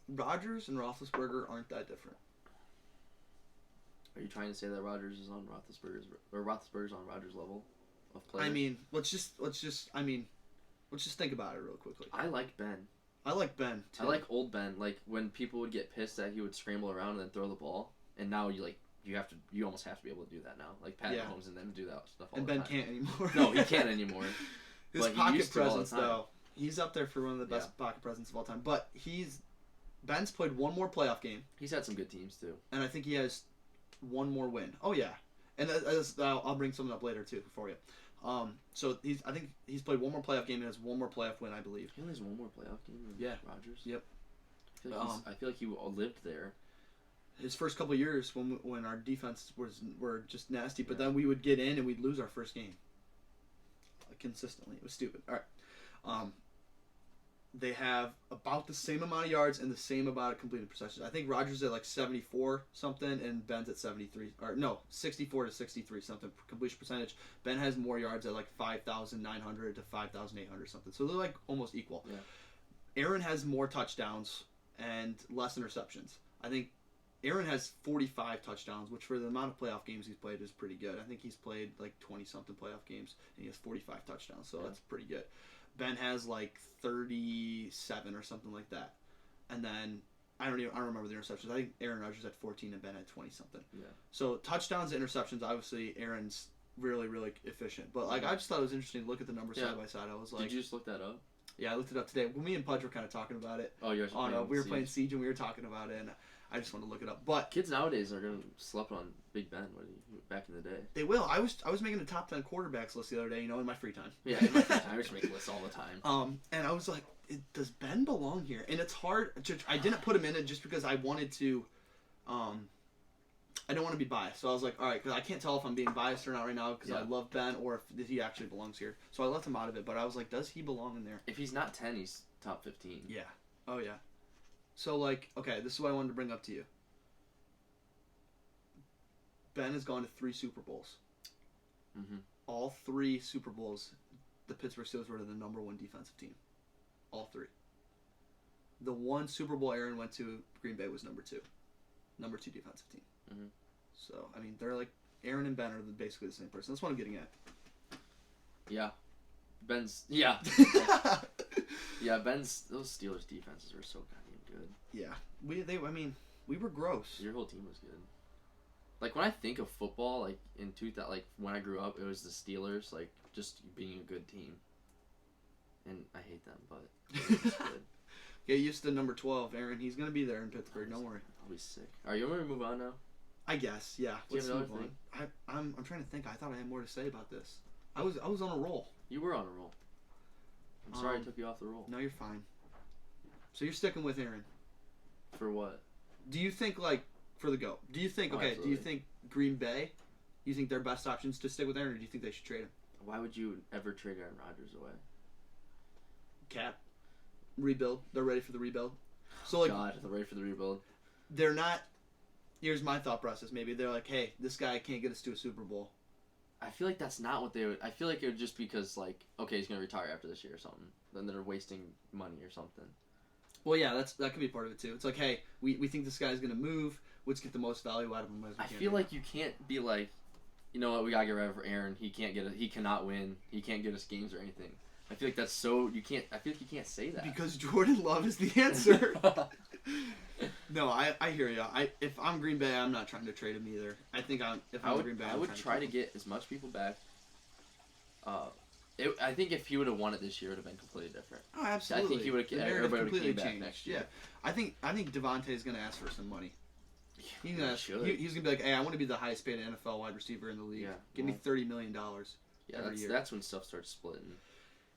Rodgers and Roethlisberger aren't that different. Are you trying to say that Rodgers is on Roethlisberger's on Rodgers' level of play? I mean, let's just think about it real quickly. I like Ben. I like Ben too. I like old Ben. Like when people would get pissed that he would scramble around and then throw the ball, and now you almost have to be able to do that now. Like Pat Mahomes and them do that stuff all the time. And Ben can't anymore. No, he can't anymore. His pocket presence though, he's up there for one of the best pocket presence of all time. But Ben's played one more playoff game. He's had some good teams too. And I think he has one more win. Oh yeah, and I'll bring something up later too for you. So I think he's played one more playoff game and has one more playoff win, I believe. He only has one more playoff game than Rodgers. Yep. I feel like he lived there. His first couple of years when our defense were just nasty, but then we would get in and we'd lose our first game. Consistently, it was stupid. All right. They have about the same amount of yards and the same amount of completed percentages. I think Rodgers is at 74 something and Ben's at 73 or no 64 to 63 something completion percentage. Ben has more yards at 5,900 to 5,800 something. So they're almost equal. Yeah. Aaron has more touchdowns and less interceptions. I think Aaron has 45 touchdowns, which for the amount of playoff games he's played is pretty good. I think he's played like 20-something playoff games, and he has 45 touchdowns, so that's pretty good. Ben has like 37 or something like that. And then, I don't remember the interceptions. I think Aaron Rodgers had 14 and Ben had 20-something. Yeah. So touchdowns and interceptions, obviously Aaron's really, really efficient. But like I just thought it was interesting to look at the numbers side by side. I was like... Did you just look that up? Yeah, I looked it up today. Well, me and Pudge were kind of talking about it. Oh, you guys we were playing Siege and we were talking about it, and I just wanted to look it up. But kids nowadays are gonna slept on Big Ben back in the day. They will. I was making a top 10 quarterbacks list the other day, in my free time. Yeah, in my free time. I just make lists all the time. And I was like, does Ben belong here? And it's hard. I didn't put him in it just because I wanted to. I don't want to be biased, so I was like, all right, because I can't tell if I'm being biased or not right now because I love Ben or if he actually belongs here. So I left him out of it, but I was like, does he belong in there? If he's not 10, he's top 15. Yeah. Oh yeah. So like, okay, this is what I wanted to bring up to you. Ben has gone to 3 Super Bowls. Mm-hmm. All 3 Super Bowls, the Pittsburgh Steelers were the number 1 defensive team. All 3. The 1 Super Bowl Aaron went to, Green Bay was number 2 defensive team. Mm-hmm. So I mean, they're like Aaron and Ben are basically the same person. That's what I'm getting at. Yeah, Ben's yeah. Yeah, Ben's those Steelers defenses were so goddamn good. Yeah, we were gross. Your whole team was good. Like when I think of football, like in 2000, like when I grew up, it was the Steelers, like just being a good team. And I hate them, but it was good. Get used to number 12, Aaron. He's gonna be there in Pittsburgh. Don't worry. I'll be sick. All right, you want me to move on now? I guess, yeah. Do you have another thing? I'm trying to think. I thought I had more to say about this. I was on a roll. You were on a roll. I'm sorry I took you off the roll. No, you're fine. So you're sticking with Aaron. For what? Do you think, like, for the GOAT, do you think, do you think Green Bay, you think their best options to stick with Aaron, or do you think they should trade him? Why would you ever trade Aaron Rodgers away? Cap. Rebuild. They're ready for the rebuild. So, like, God, they're ready for the rebuild. They're not... Here's my thought process. Maybe they're like, hey, this guy can't get us to a Super Bowl. I feel like that's not what they would... I feel like it would just because, like, okay, he's going to retire after this year or something. Then they're wasting money or something. Well, yeah, that could be part of it, too. It's like, hey, we think this guy's going to move. Let's get the most value out of him as we can. I feel like you can't be like, you know what, we got to get rid of Aaron. He cannot win. He can't get us games or anything. I feel like that's so... I feel like you can't say that. Because Jordan Love is the answer. No, I hear you. If I'm Green Bay, I'm not trying to trade him either. I think if I'm Green Bay, I would try to get as much people back. I think if he would have won it this year, it would have been completely different. Oh, absolutely. I think he would have. Everybody would have came back next year. Yeah, I think Devontae is going to ask for some money. He's gonna should. Be like, hey, I want to be the highest paid NFL wide receiver in the league. Yeah, Give me $30 million. Yeah, that's when stuff starts splitting.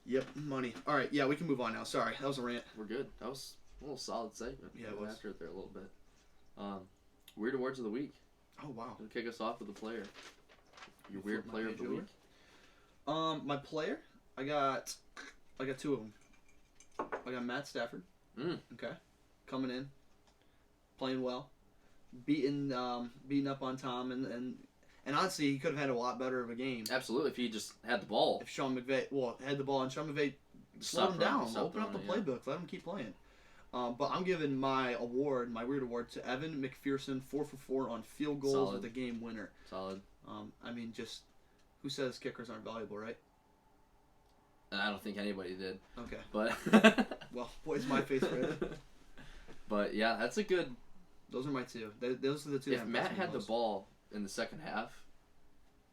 Yep, money. All right, yeah, we can move on now. Sorry, that was a rant. We're good. That was a little solid segment. Yeah, it was. After it there a little bit. Weird awards of the week. Oh wow. Gonna kick us off with a player. Your weird player of the week. My player, I got 2 of them. I got Matt Stafford. Okay, coming in, playing well, beating up on Tom, and honestly, he could have had a lot better of a game. Absolutely, if he just had the ball. If Sean McVay, had the ball, and Sean McVay slowed him down, open up the playbook, let him keep playing. But I'm giving my weird award, to Evan McPherson, 4 for 4 on field goals with a game winner. Solid. I mean, just who says kickers aren't valuable, right? And I don't think anybody did. Okay. But well, boy's my face for it. But yeah, that's a good. Those are my 2. Those are the 2. If Matt had the ball in the second half,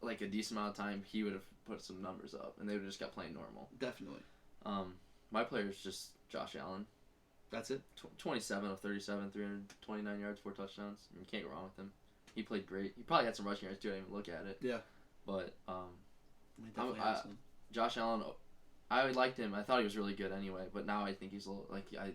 like a decent amount of time, he would have put some numbers up, and they would have just got playing normal. Definitely. My player is just Josh Allen. That's it. 27 of 37, 329 yards, 4 touchdowns. You can't go wrong with him. He played great. He probably had some rushing yards too. I didn't even look at it. Yeah. But Josh Allen, I liked him. I thought he was really good anyway. But now I think he's a little, I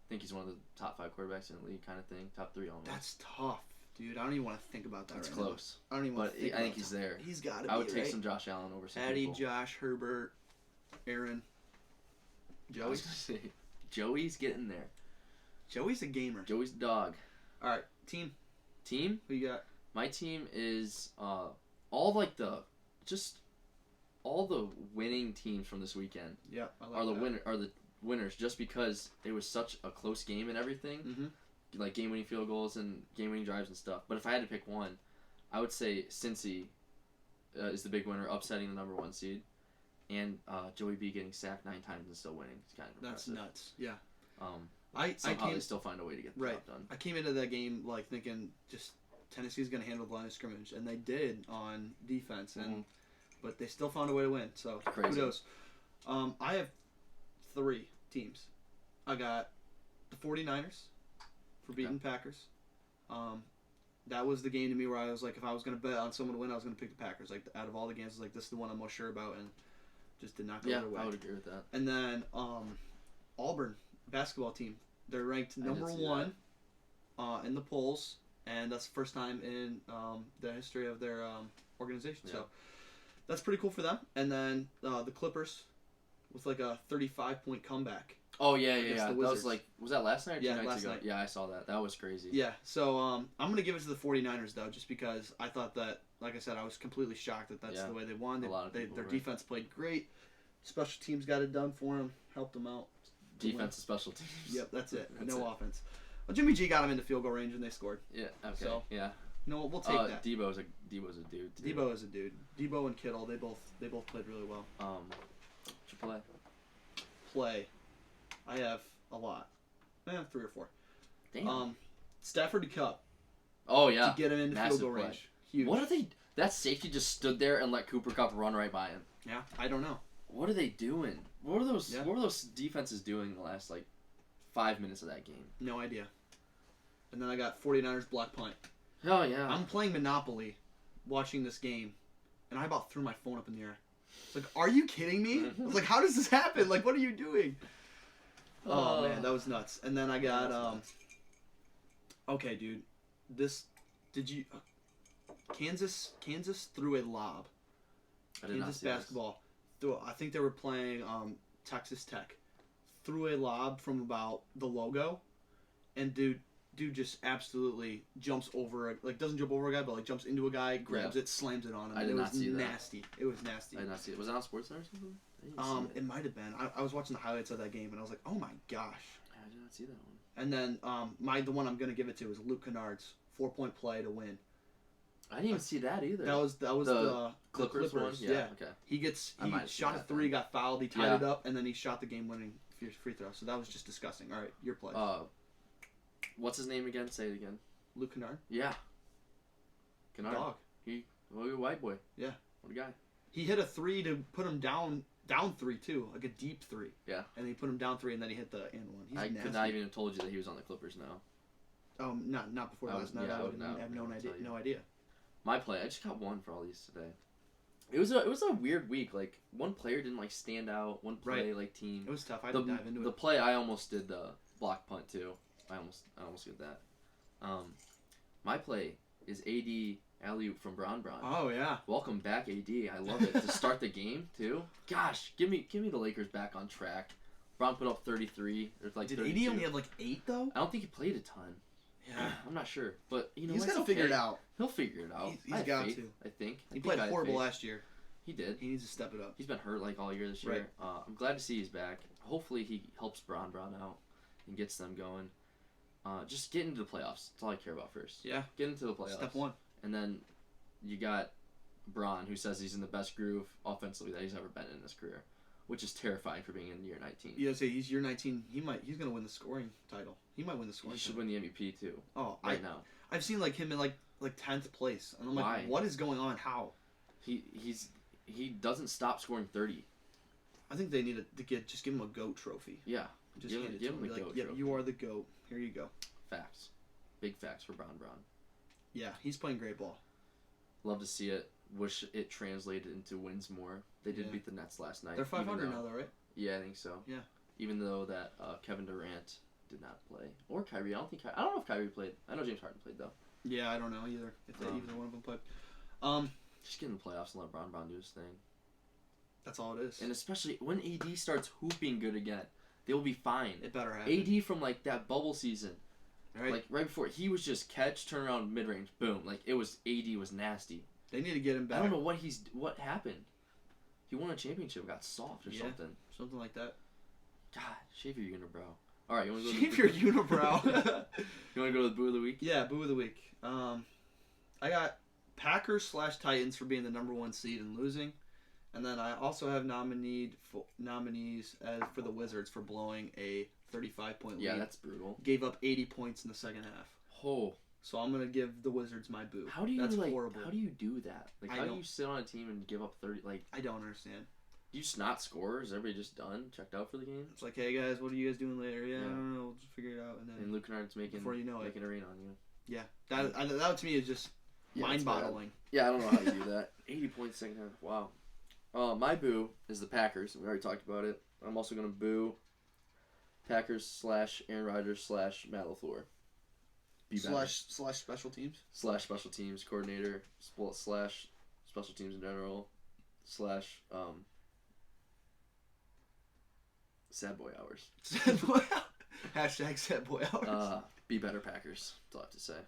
think he's one of the top 5 quarterbacks in the league, kind of thing. Top 3 almost. That's tough, dude. I don't even want to think about that. It's right close. Now. I don't even. Want to think I think he's there. He's got to be. I would take some Josh Allen over some Patty, people. Josh, Herbert, Aaron, Joey. I was gonna say, Joey's getting there. Joey's a gamer. Joey's the dog. All right, team. Team? Who you got? My team is all the winning teams from this weekend. Yeah, are the winners just because it was such a close game and everything. Mm-hmm. like game-winning field goals and game-winning drives and stuff. But if I had to pick one, I would say Cincy is the big winner, upsetting the number 1 seed, and Joey B getting sacked 9 times and still winning. It's kind of impressive. That's nuts. Yeah. Somehow they still find a way to get the job done. I came into that game like thinking just Tennessee's going to handle the line of scrimmage, and they did on defense, but they still found a way to win. So kudos. I have 3 teams. I got the 49ers for beating Packers. That was the game to me where I was like, if I was going to bet on someone to win, I was going to pick the Packers. Like out of all the games, I was like, this is the one I'm most sure about, and just did not go their way. Yeah, I would agree with that. And then Auburn basketball team. They're ranked number 1 in the polls, and that's the first time in the history of their organization. Yeah. So that's pretty cool for them. And then the Clippers with like a 35-point comeback. Oh, yeah. That was that last night or 2 nights last ago? Night. Yeah, I saw that. That was crazy. Yeah, so I'm going to give it to the 49ers, though, just because I thought that, like I said, I was completely shocked that that's the way they won. Their defense played great. Special teams got it done for them, helped them out. Defense and special teams. Yep, that's it. No offense. Well, Jimmy G got them into field goal range and they scored. Yeah, okay. So, yeah. No, we'll take that. Debo's a dude, too. Debo is a dude. Debo and Kittle, they both played really well. What'd you play? I have a lot. I have 3 or 4. Damn. Stafford to Cup. Oh, yeah. To get him into Massive field goal play. range. Huge. What are they... That safety just stood there and let Cooper Kupp run right by him. Yeah, I don't know. What are they doing? What were those defenses doing in the last, 5 minutes of that game? No idea. And then I got 49ers block punt. Oh, yeah. I'm playing Monopoly, watching this game, and I about threw my phone up in the air. It's like, are you kidding me? I was like, how does this happen? Like, what are you doing? Oh, man, that was nuts. And then I got, okay, dude, Kansas threw a lob. I did not see basketball. I think they were playing Texas Tech. Threw a lob from about the logo, and dude just absolutely jumps over doesn't jump over a guy, but jumps into a guy, grabs it, slams it on him. I did not see that. Nasty. It was nasty. I did not see it. Was it on SportsCenter or something? It might have been. I was watching the highlights of that game, and I was like, oh my gosh. I did not see that one. And then the one I'm gonna give it to is Luke Kennard's 4-point play to win. I didn't even see that either. That was the Clippers one. Yeah. Okay. He shot a 3, got fouled, he tied it up, and then he shot the game-winning free throw. So that was just disgusting. All right, your play. What's his name again? Say it again. Luke Kennard. Yeah. Kennard. Dog. A white boy. Yeah. What a guy. He hit a 3 to put him down 3 too, like a deep 3. Yeah. And he put him down 3, and then he hit the and one. He's I nasty. could not even have told you that he was on the Clippers now. Not before last night. I would have no idea. My play, I just got one for all these today. It was a weird week. One player didn't stand out. One play team. It was tough. I didn't dive into it. The play I almost did the block punt too. I almost did that. My play is AD alley-oop from Bron. Oh yeah. Welcome back, AD. I love it to start the game too. Gosh, give me the Lakers back on track. Bron put up 33. Did 32. AD only have 8 though? I don't think he played a ton. Yeah. I'm not sure, but he's got to figure it out. He'll figure it out. He's got to. I think. He played horrible last year. He did. He needs to step it up. He's been hurt all year this year. Right. I'm glad to see he's back. Hopefully he helps Bron out and gets them going. Just get into the playoffs. That's all I care about first. Yeah. Get into the playoffs. Step 1. And then you got Bron, who says he's in the best groove offensively that he's ever been in his career, which is terrifying for being in year 19. Yeah, he's year 19. He's going to win the scoring title. He might win the scoring. He should win the MVP too. Oh, now. I've seen him in 10th place, and I'm like, why? What is going on? How? He doesn't stop scoring 30. I think they need to give him a GOAT trophy. Yeah. Just give him the GOAT trophy. You are the GOAT. Here you go. Facts. Big facts for Bron. Yeah, he's playing great ball. Love to see it. Wish it translated into wins more. They did beat the Nets last night. They're 500 now, though, right? Yeah, I think so. Yeah. Even though that Kevin Durant did not play, or Kyrie. I don't know if Kyrie played. I know James Harden played though. Yeah, I don't know either. If either one of them played. Just get in the playoffs and let Bron do his thing. That's all it is. And especially when AD starts hooping good again, they will be fine. It better happen. AD from that bubble season. Right. Right before, he was just catch, turn around, mid range, boom. AD was nasty. They need to get him back. I don't know what happened. He won a championship, got soft or something. Something like that. God, shave your unibrow. All right, you want to go? Shave your unibrow. You want to go to the Boo of the Week? Yeah, Boo of the Week. I got Packers/Titans for being the number 1 seed and losing, and then I also have nominees for the Wizards for blowing a 35-point lead. Yeah, that's brutal. Gave up 80 points in the second half. Oh. So I'm gonna give the Wizards my boo. How do you That's horrible. How do you do that? Like, how do you sit on a team and give up 30? Like, I don't understand. Do you just not score? Is everybody just done? Checked out for the game? It's like, hey guys, what are you guys doing later? Yeah, I don't know. We'll just figure it out. And Luke Kennard's making before you know making a rain on you. Yeah, that to me is just mind-boggling. Yeah, I don't know how you do that. 80 points second half. Wow. My boo is the Packers. We already talked about it. I'm also gonna boo Packers/Aaron Rodgers/ Matt LaFleur. Slash special teams. Slash special teams coordinator. Slash special teams in general. Slash sad boy hours. Sad boy hours. Hashtag sad boy hours. Be better Packers. That's all I have to say.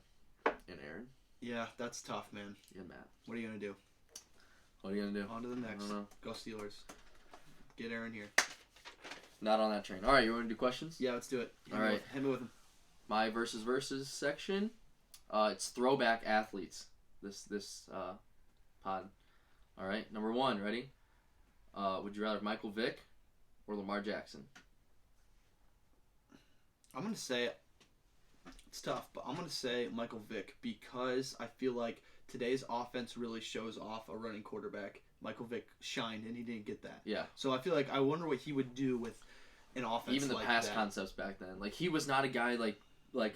And Aaron. Yeah, that's tough, man. Yeah, Matt. What are you gonna do? What are you gonna do? On to the next. Go Steelers. Get Aaron here. Not on that train. All right, you want to do questions? Yeah, let's do it. All right. Hit me with them. My versus section. It's throwback athletes. This pod. All right. Number 1. Ready? Would you rather Michael Vick or Lamar Jackson? I'm gonna say it's tough, but I'm gonna say Michael Vick because I feel like today's offense really shows off a running quarterback. Michael Vick shined, and he didn't get that. Yeah. So I feel like I wonder what he would do with an offense. Even the like pass that. concepts back then, like he was not a guy like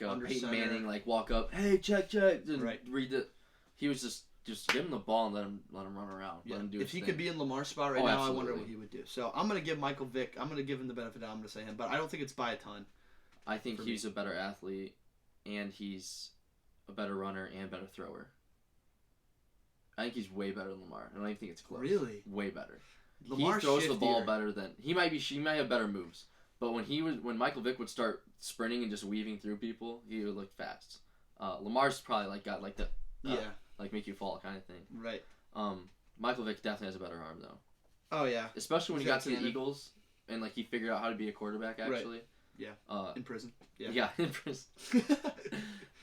Under Peyton center. Manning, like walk up, hey, check, and Right. read the. He was just give him the ball and let him run around. Yeah. Let him do If his he thing. could be in Lamar's spot right Oh, now, absolutely. I wonder what he would do. So I'm gonna give Michael Vick. I'm gonna give him the benefit. I'm gonna say him, but I don't think it's by a ton. I think he's a better athlete, and he's a better runner and better thrower. I think he's way better than Lamar. I don't even think it's close. Really? Way better. Lamar's he throws the ball shiftier. better than he might have better moves. But when Michael Vick would start sprinting and just weaving through people, he would look fast. Lamar's probably got the make you fall kind of thing. Right. Michael Vick definitely has a better arm though. Oh yeah. Especially when He's he got got to the cannon. Eagles and he figured out how to be a quarterback actually. Right. Yeah. In prison. Yeah. Yeah, in prison.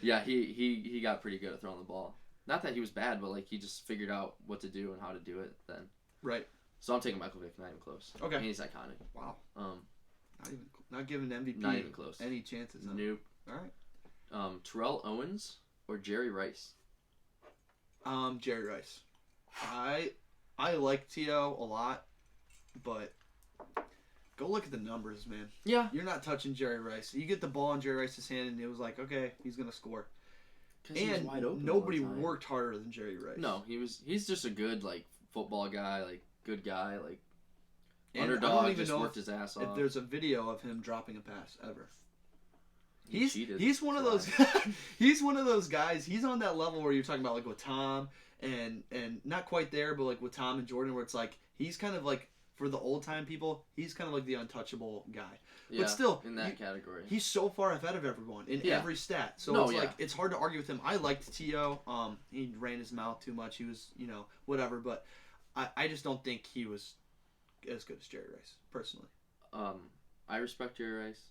Yeah, he got pretty good at throwing the ball. Not that he was bad, but he just figured out what to do and how to do it then. Right. So I'm taking Michael Vick, not even close. Okay. And he's iconic. Wow. Not giving MVP Not even close. any chances. Huh? Nope. All right. Terrell Owens or Jerry Rice? Jerry Rice. I like T.O. a lot, but go look at the numbers, man. Yeah. You're not touching Jerry Rice. You get the ball in Jerry Rice's hand, and it was like, okay, he's gonna score. And he was wide open nobody all the time. worked harder than Jerry Rice. No, he's just a good football guy, good guy, And underdog. I don't even just know worked his ass off. if there's a video of him dropping a pass ever. He cheated. He's one of those. He's one of those guys. He's on that level where you're talking about with Tom and not quite there, but with Tom and Jordan, where it's he's kind of for the old time people, he's kind of the untouchable guy. Yeah, but still, in that category, he's so far ahead of everyone in every stat. So it's hard to argue with him. I liked T.O. He ran his mouth too much. He was whatever, but I just don't think he was as good as Jerry Rice personally. I respect Jerry Rice.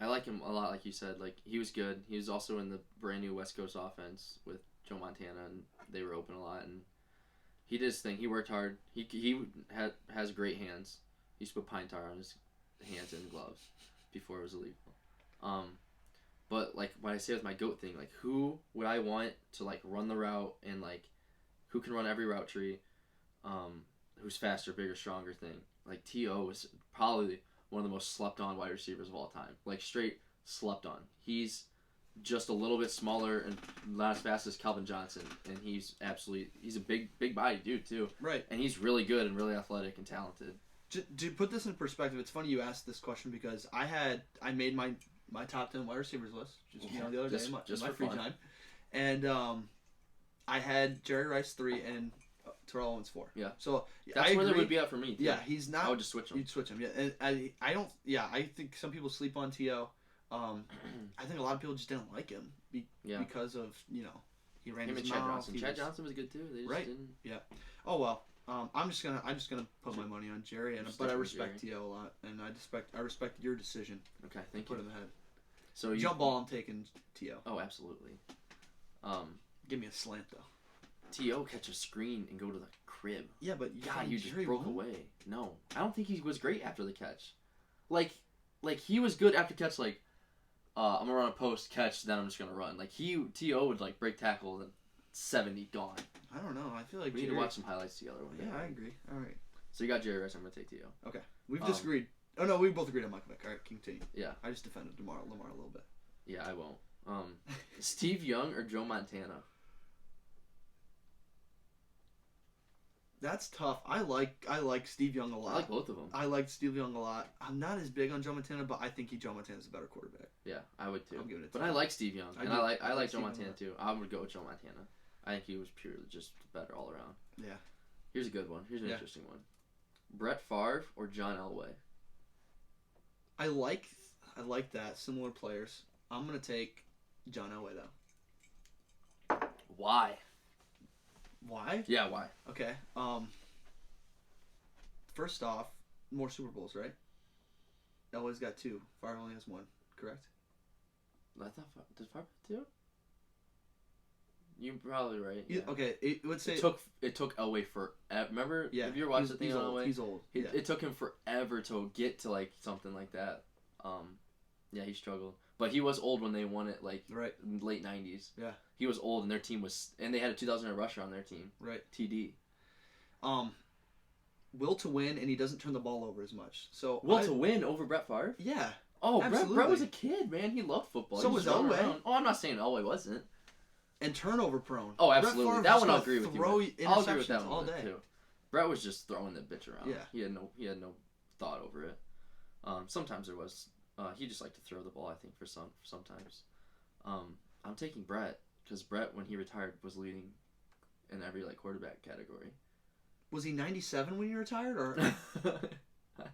I like him a lot, like you said. He was good. He was also in the brand new West Coast offense with Joe Montana, and they were open a lot. And he did his thing. He worked hard. He has great hands. He used to put pine tar on his hands and gloves before it was illegal. But when I say with my GOAT thing, who would I want to run the route and who can run every route tree, who's faster, bigger, stronger thing. T.O. was probably one of the most slept on wide receivers of all time. Straight slept on. He's just a little bit smaller and not as fast as Calvin Johnson, and he's a big body dude too. Right. And he's really good and really athletic and talented. To put this in perspective, it's funny you asked this question because I made my top 10 wide receivers list the other day in my free time, and I had Jerry Rice 3 and Terrell Owens 4. Yeah. So that's where they would be at for me. Too. Yeah, he's not. I would just switch him. You'd switch him. Yeah, and I don't. Yeah, I think some people sleep on T.O. I think a lot of people just didn't like him because of he ran him his and Chad mouth. Johnson. Chad Johnson was good too. They just didn't. Yeah. Oh well. I'm just gonna put my money on Jerry, but I respect T.O. a lot, and I respect your decision. Okay, thank you. Put him ahead. So jump ball, I'm taking T.O. Oh, absolutely. Give me a slant though. T.O. catch a screen and go to the crib. Yeah, but God, he just broke away. No, I don't think he was great after the catch. Like he was good after catch. Like, I'm gonna run a post catch, then I'm just gonna run. Like T.O. would like break tackle and 70 gone. I don't know. I feel like we need to watch some highlights together one day. Yeah, I agree. All right. So you got Jerry Rice. I'm gonna take T.O. Okay, we've disagreed. Oh no, we both agreed on Michael Vick. All right, continue. Yeah. I just defended Lamar a little bit. Yeah, I won't. Steve Young or Joe Montana? That's tough. I like Steve Young a lot. I like both of them. I like Steve Young a lot. I'm not as big on Joe Montana, but I think Joe Montana's a better quarterback. Yeah, I would too. I'm giving it. But I like Steve Young, and I like Joe Steve Montana too. I would go with Joe Montana. I think he was purely just better all around. Yeah. Here's a good one. Here's an interesting one. Brett Favre or John Elway? I like that. Similar players. I'm gonna take John Elway though. Why? Why? Yeah, why? Okay. First off, more Super Bowls, right? Elway's got 2. Favre only has 1. Correct? I thought did Favre have 2? You're probably right. Yeah. Okay, it would say it took Elway for remember. Yeah. If you're watching the thing on Elway, he's old. It took him forever to get to like something like that. Yeah, he struggled, but he was old when they won it, like in late '90s. Yeah, he was old, and their team was, and they had a 2,000 rusher on their team. Right. TD. Will to win, and he doesn't turn the ball over as much. So Will to win over Brett Favre? Yeah. Oh, Brett was a kid, man. He loved football. So was Elway. Oh, I'm not saying Elway wasn't. And turnover prone. Oh, absolutely. That one I'll agree with you. I'll agree with that one all day too. Brett was just throwing the bitch around. Yeah. He had no thought over it. Sometimes there was. He just liked to throw the ball, I think, sometimes. I'm taking Brett because Brett, when he retired, was leading in every like quarterback category. Was he 97 when he retired, or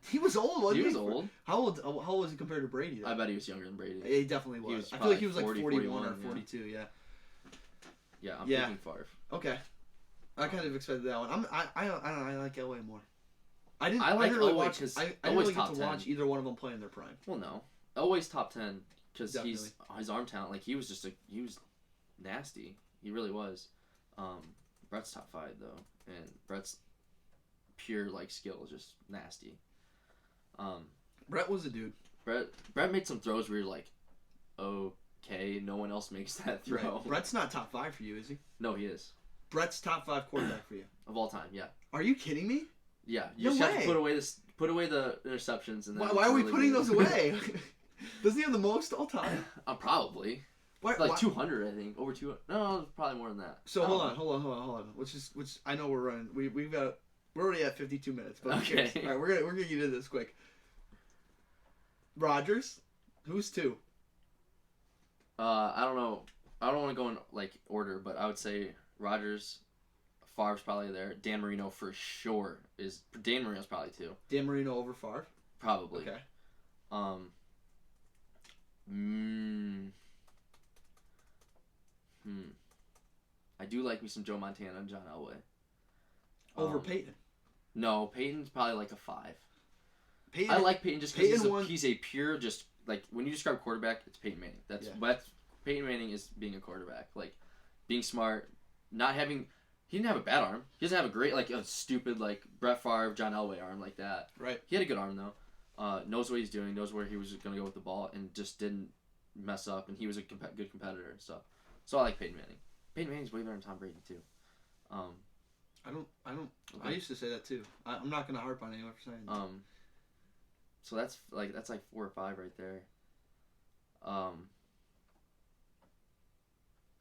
he was old? Wasn't he? He was old. How old was he compared to Brady? Though? I bet he was younger than Brady. He definitely was. I feel like he was 40, like 41 or 42. Yeah. Yeah, I'm taking Favre. Okay, I kind of expected that one. I don't know. I like Elway more. I didn't really watch because I didn't really get to watch either one of them play in their prime. Well, no, Elway's top 10 because his arm talent. Like he was nasty. He really was. Brett's top 5 though, and Brett's pure like skill is just nasty. Brett was a dude. Brett made some throws where you're like, okay, no one else makes that throw. Right. Brett's not top 5 for you, is he? No, he is. Brett's top 5 quarterback for you of all time. Yeah. Are you kidding me? Yeah, you just have to put away the interceptions and then. Why are we putting those away? Doesn't he have the most all time? Probably. Why? 200, I think. Over 200. No, probably more than that. So hold on. Which I know we're running. We're already at 52 minutes. But okay. All right, we're gonna get into this quick. Rodgers, who's 2? I don't know. I don't want to go in like order, but I would say Rodgers. Favre's probably there. Dan Marino for sure is. Dan Marino's probably 2. Dan Marino over Favre? Probably. Okay. I do like me some Joe Montana and John Elway. Over Peyton? No, Peyton's probably like a 5. Peyton, I like Peyton just because he's a pure, just like when you describe quarterback, it's Peyton Manning. That's Peyton Manning is being a quarterback, like being smart, not having. He didn't have a bad arm. He doesn't have a great, like, a stupid, like, Brett Favre, John Elway arm like that. Right. He had a good arm, though. Knows what he's doing, knows where he was going to go with the ball, and just didn't mess up, and he was a good competitor and stuff. So I like Peyton Manning. Peyton Manning's way better than Tom Brady, too. I don't. Okay. I used to say that, too. I'm not going to harp on anyone for saying that. So that's like 4 or 5 right there. I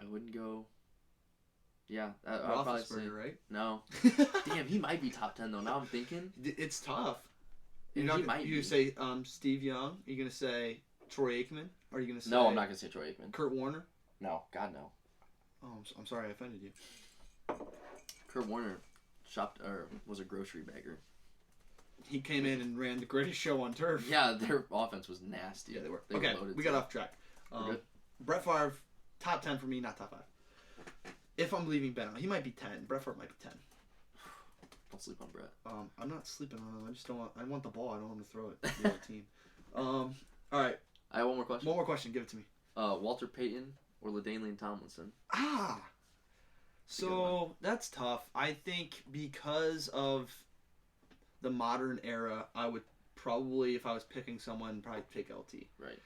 wouldn't go... Yeah, I'd probably say right? No. Damn, he might be top 10 though. Now I'm thinking it's tough. You say Steve Young? Are you gonna say Troy Aikman? Or are you gonna say? No, I'm not gonna say Troy Aikman. Kurt Warner? No, God no. Oh, I'm sorry I offended you. Kurt Warner was a grocery bagger. He came in and ran the greatest show on turf. Yeah, their offense was nasty. Yeah, they were. Okay, we got off track. Brett Favre, top 10 for me, not top 5. If I'm leaving Ben, he might be 10. Brett Favre might be 10. Don't sleep on Brett. I'm not sleeping on him. I just don't want. I want the ball. I don't want him to throw it to the other team. All right. I have one more question. One more question. Give it to me. Walter Payton or LaDainian Tomlinson? So that's tough. I think because of the modern era, I would probably, if I was picking someone, probably take LT. Right.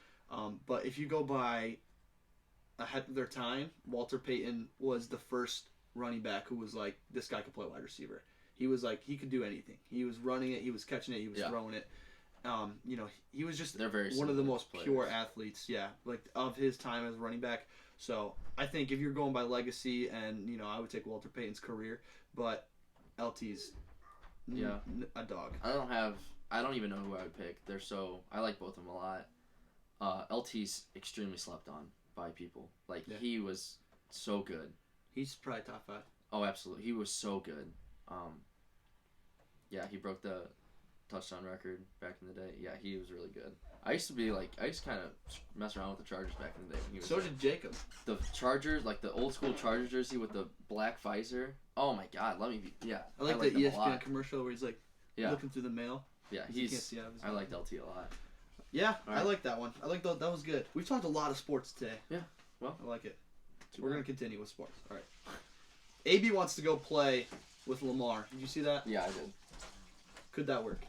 But if you go by ahead of their time, Walter Payton was the first running back who was like, this guy could play wide receiver. He was like, he could do anything. He was running it, he was catching it, he was throwing it. He was just one of the most pure athletes, like of his time as a running back. So I think if you're going by legacy, and I would take Walter Payton's career, but LT's a dog. I don't even know who I would pick. I like both of them a lot. LT's extremely slept on by people. He was so good. He's probably top 5. Oh, absolutely. He was so good. He broke the touchdown record back in the day. Yeah, he was really good. I used to kind of mess around with the Chargers back in the day when he was So did Jacob. The Chargers, the old school Chargers jersey with the black visor. Oh my God, I like the ESPN commercial where he's looking through the mail. Yeah, I liked LT a lot. Yeah, right. I like that one. I like that was good. We've talked a lot of sports today. Yeah, well, I like it. We're going to continue with sports. All right. AB wants to go play with Lamar. Did you see that? Yeah, I did. Could that work?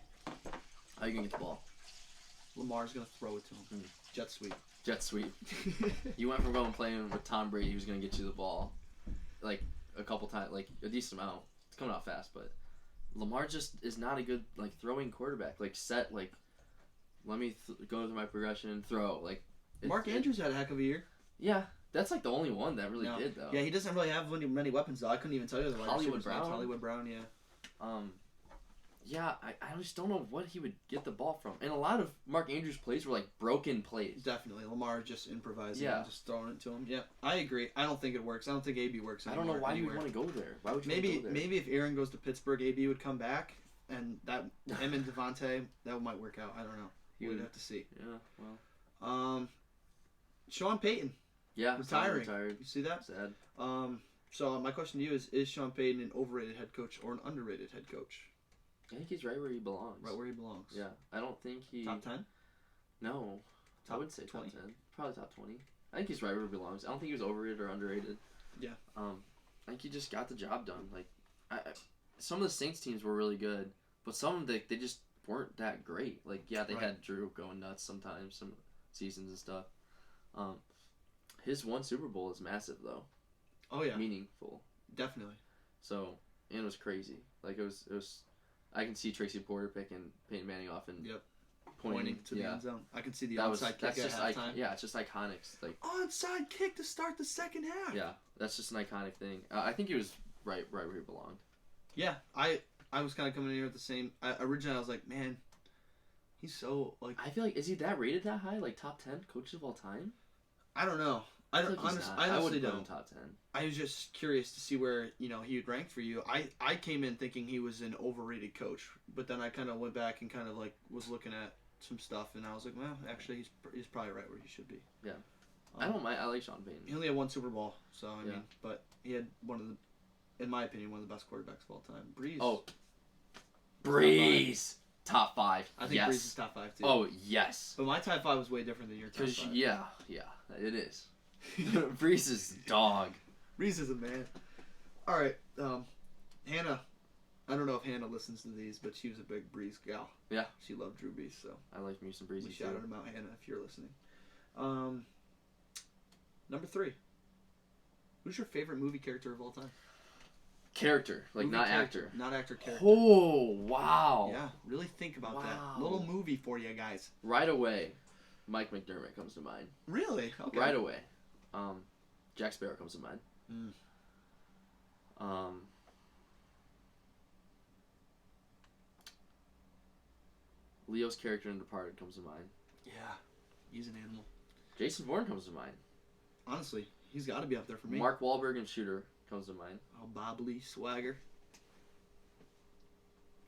How you going to get the ball? Lamar's going to throw it to him. Jet sweep. Jet sweep. You went from going playing with Tom Brady, who's going to get you the ball, a couple times, a decent amount. It's coming out fast, but Lamar just is not a good, throwing quarterback. Let me go through my progression and throw. Mark Andrews had a heck of a year. Yeah. That's the only one that really did, though. Yeah, he doesn't really have many weapons, though. I couldn't even tell you the Hollywood Brown. Hollywood Brown, yeah. I just don't know what he would get the ball from. And a lot of Mark Andrews' plays were broken plays. Definitely. Lamar just improvising and just throwing it to him. Yeah, I agree. I don't think it works. I don't think AB works anymore. I don't know why you would want to go there. Why would you want to go there? Maybe if Aaron goes to Pittsburgh, AB would come back, and him and Devontae, that might work out. I don't know. We'd have to see. Yeah, well. Sean Payton. Yeah, retired. You see that? Sad. So my question to you is Sean Payton an overrated head coach or an underrated head coach? I think he's right where he belongs. Right where he belongs. Yeah, I don't think he... Top 10? No. I would say 20. Top 10. Probably top 20. I think he's right where he belongs. I don't think he was overrated or underrated. Yeah. I think he just got the job done. Some of the Saints teams were really good, but some of them, they just weren't that great. They had Drew going nuts sometimes, some seasons and stuff. His one Super Bowl is massive, though. Oh, yeah. Meaningful. Definitely. So, and it was crazy. It was I can see Tracy Porter picking Peyton Manning off and pointing to the end zone. I can see the onside kick at halftime. Yeah, it's just iconic. Onside kick to start the second half. Yeah, that's just an iconic thing. I think he was right where he belonged. Yeah, I was kind of coming in here with the same... originally, I was like, man, he's so, I feel is he rated that high? Top 10 coaches of all time? I don't know. I honestly don't. Top 10. I was just curious to see where he would rank for you. I came in thinking he was an overrated coach, but then I kind of went back and kind of was looking at some stuff, and I was like, well, actually, he's probably right where he should be. Yeah, I don't mind. I like Sean Payton. He only had one Super Bowl, so I mean, but he had in my opinion, one of the best quarterbacks of all time. Breeze. Oh, Breeze. Top 5. I think Breeze is top 5 too. Oh yes. But my top 5 was way different than your top 5. Yeah, it is. Breeze is dog. Breeze is a man. All right, Hannah. I don't know if Hannah listens to these, but she was a big Breeze gal. Yeah. She loved Drew Brees, so I like me some Breezy too. Shout him out, Hannah, if you're listening. Number 3. Who's your favorite movie character of all time? Character, not actor. Not actor, character. Oh, wow. Yeah, really think about that. Little movie for you guys. Right away, Mike McDermott comes to mind. Really? Okay. Right away. Jack Sparrow comes to mind. Leo's character in Departed comes to mind. Yeah, he's an animal. Jason Bourne comes to mind. Honestly, he's got to be up there for me. Mark Wahlberg in Shooter comes to mind. Oh, Bob Lee, Swagger.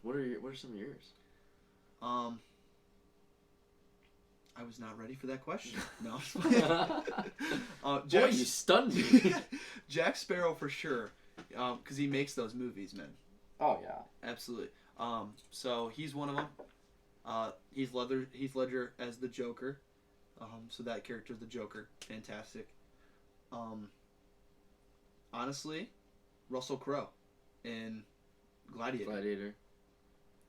What are some of yours? I was not ready for that question. No. Boy, you stunned me. Jack Sparrow for sure, because he makes those movies, man. Oh yeah. absolutely. So he's one of them. Heath Ledger as the Joker. So that character, the Joker, fantastic. Honestly, Russell Crowe in Gladiator.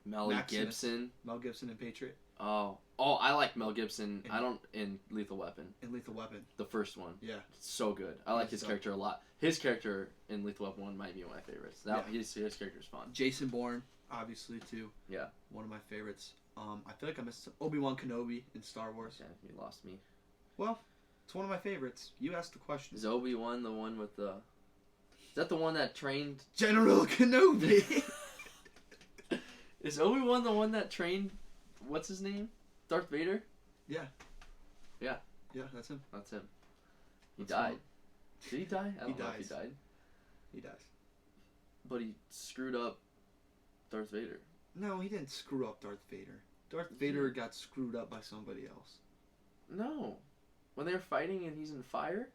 Mel Gibson. Mel Gibson in Patriot. Oh, I like Mel Gibson. I don't in Lethal Weapon. In Lethal Weapon. The first one. Yeah. It's so good. I like his character a lot. His character in Lethal Weapon 1 might be one of my favorites. His character's fun. Jason Bourne, obviously, too. Yeah. One of my favorites. I feel like I missed Obi-Wan Kenobi in Star Wars. Yeah, you lost me. Well, it's one of my favorites. You asked the question. Is Obi-Wan the one with the... Is that the one that trained... General Kenobi! Is Obi-Wan the one that trained... What's his name? Darth Vader? Yeah. Yeah. Yeah, that's him. That's him. He died. Did he die? I don't know if he died. He dies. But he screwed up Darth Vader. No, he didn't screw up Darth Vader. Darth Vader got screwed up by somebody else. No. When they were fighting and he's in fire?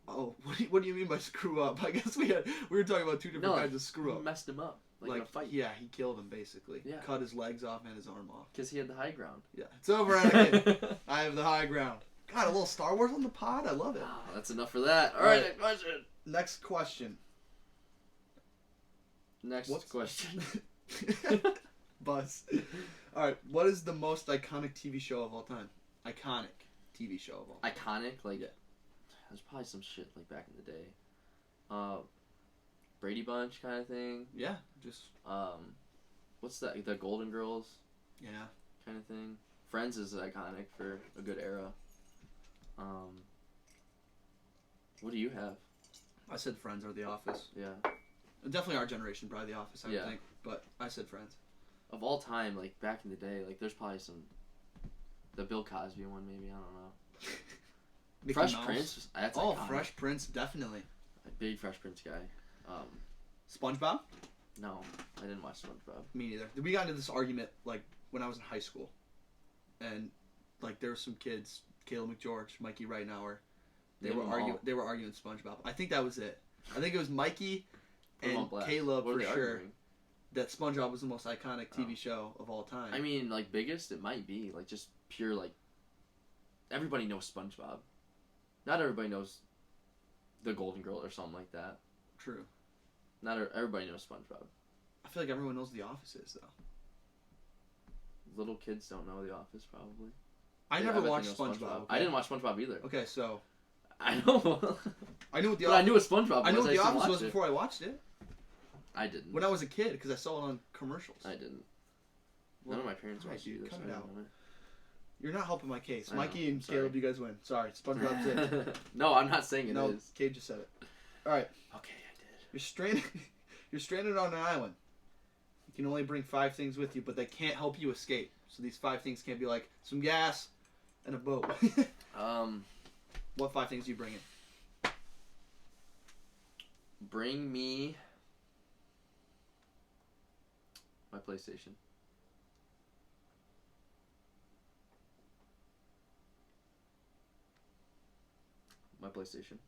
Oh, what do you mean by screw up? I guess we were talking about two different kinds of screw up. He messed him up. Like in a fight. Yeah, he killed him basically. Yeah. Cut his legs off and his arm off. Because he had the high ground. Yeah. It's over, Anakin. I have the high ground. God, a little Star Wars on the pod? I love it. Oh, that's enough for that. All right, next question. Next question. Buzz. Alright, what is the most iconic TV show of all time? Iconic TV show of all time. Iconic? Like, there's probably some shit like back in the day. Brady Bunch kind of thing. Yeah, just... what's that? The Golden Girls? Yeah. Kind of thing. Friends is iconic for a good era. What do you have? I said Friends or The Office. Yeah. Definitely our generation, probably The Office, I would think. But I said Friends. Of all time, like, back in the day, like, there's probably some... The Bill Cosby one, maybe, I don't know. Fresh Prince, that's iconic. Fresh Prince, definitely. A big Fresh Prince guy. SpongeBob? No, I didn't watch SpongeBob. Me neither. We got into this argument, like, when I was in high school. And, like, there were some kids, Caleb McGeorge, Mikey Reitenauer. They were arguing SpongeBob. I think that was it. I think it was Mikey and Caleb for sure. Arguing? That SpongeBob was the most iconic TV show of all time. I mean, like, biggest, it might be. Like, just pure, like... Everybody knows SpongeBob. Not everybody knows The Golden Girl or something like that. True. Not everybody knows SpongeBob. I feel like everyone knows The Office is, though. Little kids don't know The Office, probably. I never watched SpongeBob. Okay? I didn't watch SpongeBob either. Okay, so... I know. I knew what The Office... But I knew what SpongeBob was. I knew what The Office was before I watched it. I didn't. When I was a kid, because I saw it on commercials. I didn't. None of my parents watched it either. Cut it out. You're not helping my case. Mikey and sorry. Caleb, you guys win. Sorry, SpongeBob's it. No, I'm not saying it no, is. Cade just said it. All right. Okay, I did. You're stranded. You're stranded on an island. You can only bring 5 things with you, but they can't help you escape. So these 5 things can't be like some gas and a boat. What 5 things do you bring in? Bring me my PlayStation. My PlayStation.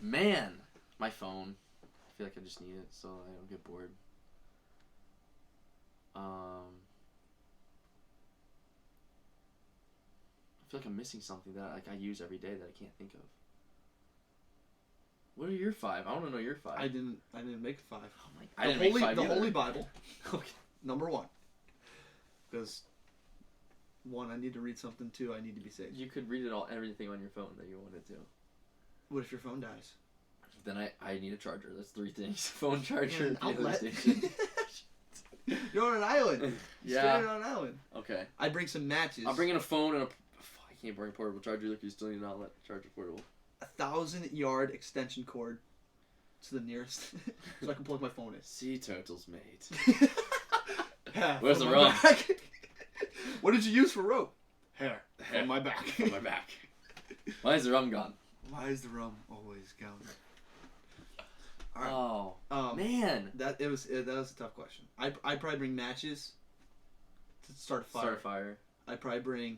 Man, my phone. I feel like I just need it so I don't get bored. I feel like I'm missing something that I use every day that I can't think of. What are your 5? I want to know your 5. I didn't make 5. Oh my! I didn't make 5 The either. Holy Bible. Okay. Number 1. Because 1, I need to read something. 2, I need to be saved. You could read everything on your phone that you wanted to. What if your phone dies? Then I need a charger. That's 3 things: phone, charger, and outlet. PlayStation. You're on an island. Yeah. Stranded on an island. Okay. I'd bring some matches. I'm bringing a phone and I can't bring a portable charger either because you still need an outlet. Charger portable. 1,000-yard extension cord to the nearest, so I can plug my phone in. Sea turtles, mate. Yeah, where's the rope? What did you use for rope? Hair. On my back. On my back. Why is the rum gone? Why is the rum always gone? All right. Man. That was a tough question. I'd probably bring matches to start a fire. Start a fire. I'd probably bring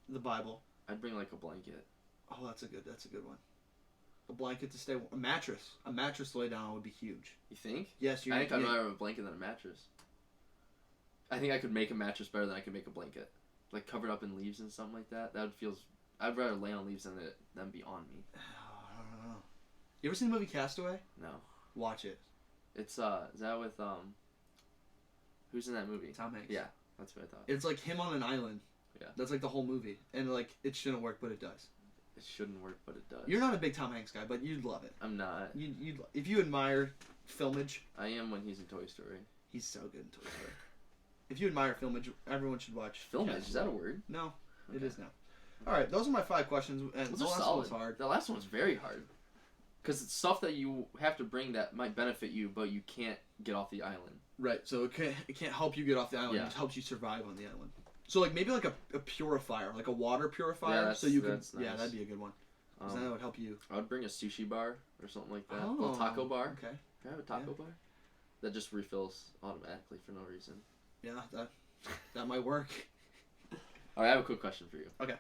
the Bible. I'd bring like a blanket. Oh, that's a good one. A blanket to stay. A mattress. A mattress to lay down on would be huge. You think? Yes, I think I'd rather have a blanket than a mattress. I think I could make a mattress better than I could make a blanket. Like covered up in leaves and something like that. That would feel. I'd rather lay on leaves than be on me. I don't know. You ever seen the movie Castaway? No. Watch it. It's is that with who's in that movie? Tom Hanks. Yeah, that's what I thought. It's like him on an island. Yeah. That's like the whole movie, and like it shouldn't work, but it does. It shouldn't work, but it does. You're not a big Tom Hanks guy, but you'd love it. I'm not. You'd if you admire filmage. I am when he's in Toy Story. He's so good in Toy Story. If you admire filmage, everyone should watch. Filmage, is that a word? No, okay. It is now. All right, those are my 5 questions, and those the last one was hard. The last one was very hard. Because it's stuff that you have to bring that might benefit you, but you can't get off the island. Right, so it can't help you get off the island. Yeah. It just helps you survive on the island. So like maybe like a purifier, like a water purifier, yeah, so you can. Nice. Yeah, that'd be a good one. Because that would help you. I would bring a sushi bar or something like that. Oh, A little taco bar. Okay. Can I have a taco bar? That just refills automatically for no reason. Yeah, that might work. Alright, I have a quick question for you. Okay.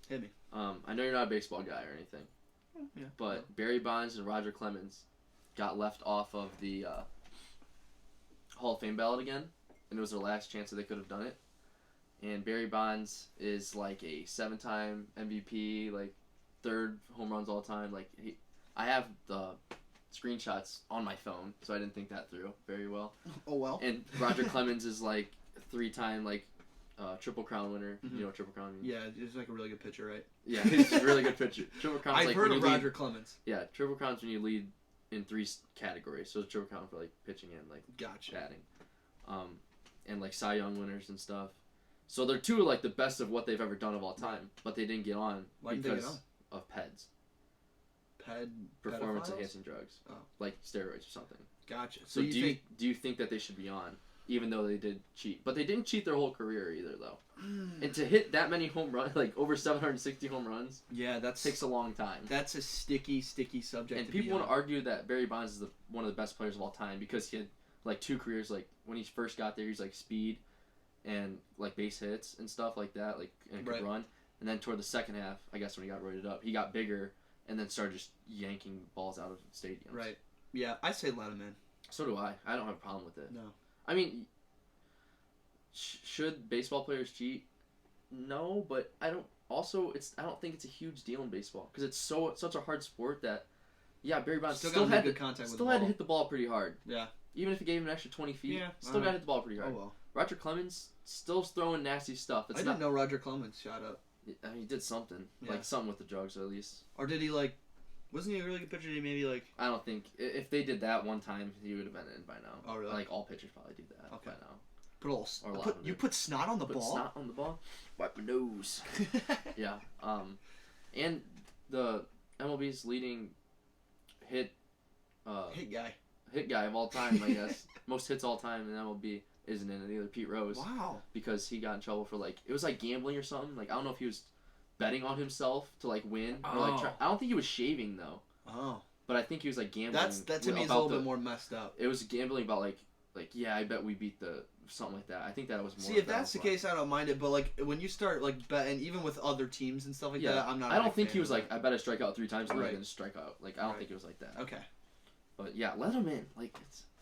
Hit me. I know you're not a baseball guy or anything. Yeah. But Barry Bonds and Roger Clemens got left off of the Hall of Fame ballot again, and it was their last chance that they could have done it. And Barry Bonds is like a 7-time MVP, like 3rd home runs all time. Like I have the screenshots on my phone, so I didn't think that through very well. Oh well. And Roger Clemens is like a 3-time like Triple Crown winner. Mm-hmm. You know what Triple Crown means? Yeah, it's like a really good pitcher, right? Yeah, he's a really good pitcher. Triple Crown's I've like heard when of you Roger lead, Clemens. Yeah, Triple Crown's when you lead in 3 categories. So Triple Crown for like pitching and like gotcha. batting, and like Cy Young winners and stuff. So they're 2 of like the best of what they've ever done of all time, but they didn't get on because of PEDs. Performance enhancing drugs. Oh. Like steroids or something. Gotcha. So do you think that they should be on, even though they did cheat? But they didn't cheat their whole career either, though. And to hit that many home runs, like over 760 home runs, takes a long time. That's a sticky subject. And people want to argue that Barry Bonds is one of the best players of all time because he had like 2 careers. Like when he first got there, he's like speed and like base hits and stuff like that, like and could run. And then toward the second half, I guess when he got roided up, he got bigger and then started just yanking balls out of stadiums. Right. Yeah, I say let him in. So do I. I don't have a problem with it. No. I mean, should baseball players cheat? No, but I don't. Also, I don't think it's a huge deal in baseball because it's such a hard sport that. Yeah, Barry Bonds still had to hit the ball pretty hard. Yeah. Even if he gave him an extra 20 feet, yeah, still got to hit the ball pretty hard. Oh well. Roger Clemens still throwing nasty stuff. I didn't know Roger Clemens shot up. I mean, he did something, like something with the drugs at least. Or did he like? Wasn't he a really good pitcher? Did he maybe like? I don't think if they did that one time, he would have been in by now. Oh really? Like all pitchers probably do that by now. Put a little. You put snot on the ball. Snot on the ball. Wipe my nose. Yeah. And the MLB's leading hit guy of all time, I guess. Most hits all time in MLB isn't in it either. Pete Rose. Wow. Because he got in trouble for it was like gambling or something. Like I don't know if he was betting on himself to like win or like I don't think he was shaving though. Oh. But I think he was like gambling. That to me is a little bit more messed up. It was gambling about like yeah, I bet we beat the something like that. I think that was more. See, if that's the case, I don't mind it. But like when you start like betting, even with other teams and stuff like that, I'm not. I don't think he was like, I bet I strike out 3 times and then strike out. Like I don't think it was like that. Okay. But yeah, let him in. Like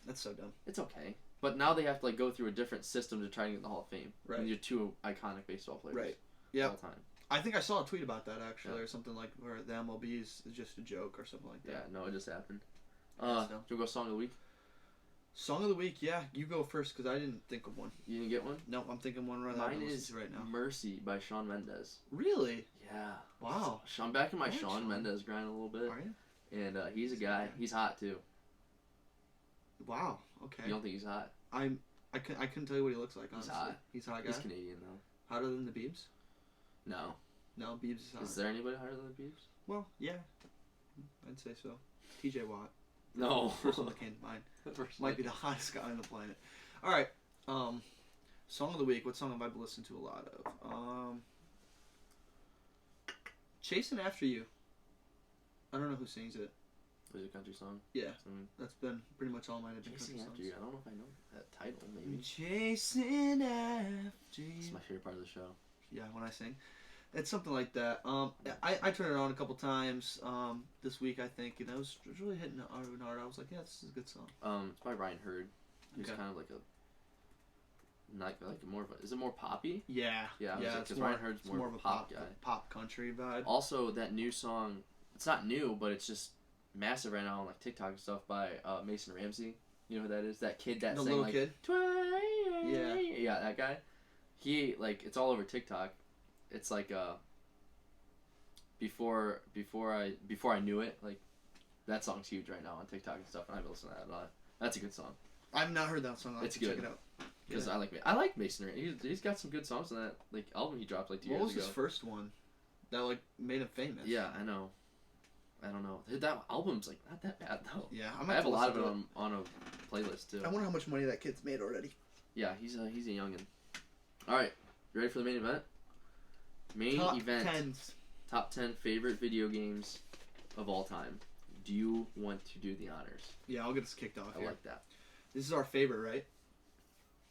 that's so dumb. It's okay. But now they have to like go through a different system to try and get in the Hall of Fame. Right. And you're 2 iconic baseball players. Right. Yeah. All the time. I think I saw a tweet about that actually, or something like where the MLB is just a joke or something like that. Yeah. No, it just happened. Do you go song of the week? Song of the week, yeah. You go first because I didn't think of one. You didn't get one? No, I'm thinking one right now. Mine is right now. Mercy by Shawn Mendes. Really? Yeah. Wow. I'm back in my Shawn Mendes grind a little bit. Are you? And he's a guy. He's hot too. Wow. Okay. You don't think he's hot? I couldn't tell you what he looks like. Honestly. He's a hot guy. He's Canadian though. Hotter than the Biebs? No. No, Biebs is hot. Is there anybody hotter than the Biebs? Well, yeah. I'd say so. T.J. Watt. No. First one that came to mind. Might be the hottest guy on the planet. All right. Song of the week. What song have I been listening to a lot of? Chasing After You. I don't know who sings it. Is it a country song? Yeah. That's been pretty much all mine. Chasing After You. I don't know if I know that title, maybe. Chasing After You. It's my favorite part of the show. Yeah, when I sing. It's something like that. I turned it on a couple times this week, I think, and it was really hitting hard. I was like, yeah, this is a good song. It's by Ryan Hurd. He's kind of like more of a. Is it more poppy? Yeah. Yeah. Because Ryan Hurd's more of a pop guy. Pop country vibe. Also, that new song. It's not new, but it's just massive right now on like TikTok and stuff by Mason Ramsey. You know who that is? That kid that the sang little like. Kid. Yeah, that guy. He like it's all over TikTok. It's like before I knew it, like that song's huge right now on TikTok and stuff, and I've listened to that a lot. That's a good song. I've not heard that song. It's good. Check it out. Because I like Mason. He's got some good songs on that like album he dropped like 2 years ago. What was his first one that like made him famous? Yeah, I know. I don't know. That album's like not that bad though. Yeah, I have a lot of it on a playlist too. I wonder how much money that kid's made already. Yeah, he's a youngin. All right, you ready for the main event? Top 10 favorite video games of all time. Do you want to do the honors? Yeah, I'll get us kicked off. I like that. This is our favorite, right?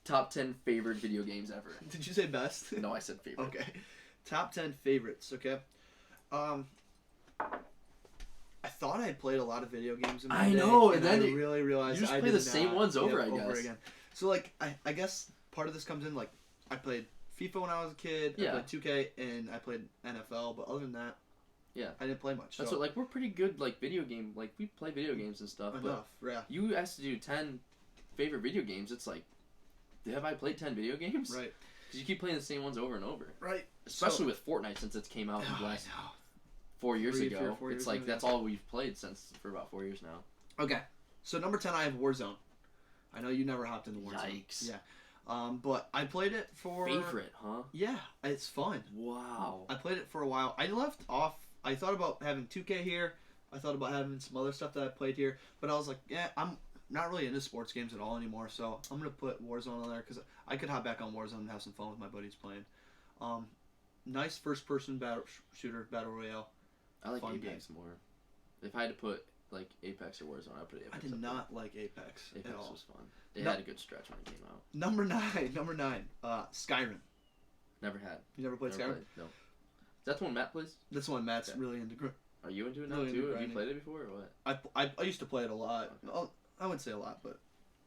Top 10 favorite video games ever. Did you say best? No, I said favorite. Okay. Top 10 favorites, okay? I thought I had played a lot of video games in my day. know, and then I really realized you just I play did the same ones over, I guess. Again. So, like, I guess part of this comes in, like, I played FIFA when I was a kid, I played 2K, and I played NFL, but other than that, I didn't play much. That's what, like, we're pretty good, like, video game, like, we play video games and stuff, enough, but you asked to do 10 favorite video games, it's like, have I played 10 video games? Right. Because you keep playing the same ones over and over. Right. Especially with Fortnite, since it's came out in the last 4 years ago. It's like, that's all we've played for about 4 years now. Okay. So, number 10, I have Warzone. I know you never hopped into Warzone. Yikes. Yeah. But I played it for... Favorite, huh? Yeah, it's fun. Wow. I played it for a while. I left off... I thought about having 2K here. I thought about having some other stuff that I played here. But I was like, yeah, I'm not really into sports games at all anymore. So I'm going to put Warzone on there because I could hop back on Warzone and have some fun with my buddies playing. Nice first-person shooter, battle royale. I like fun Apex more. If I had to put... like Apex or Warzone, I'd put Apex. I did not like Apex. Apex at all. was fun. They had a good stretch when it came out. Number 9, Skyrim. Never had. You never played Skyrim? No. Is that the one Matt plays? That's the one Matt's really into. Are you into it now really too? Have you played it before or what? I used to play it a lot. Okay. I wouldn't say a lot, but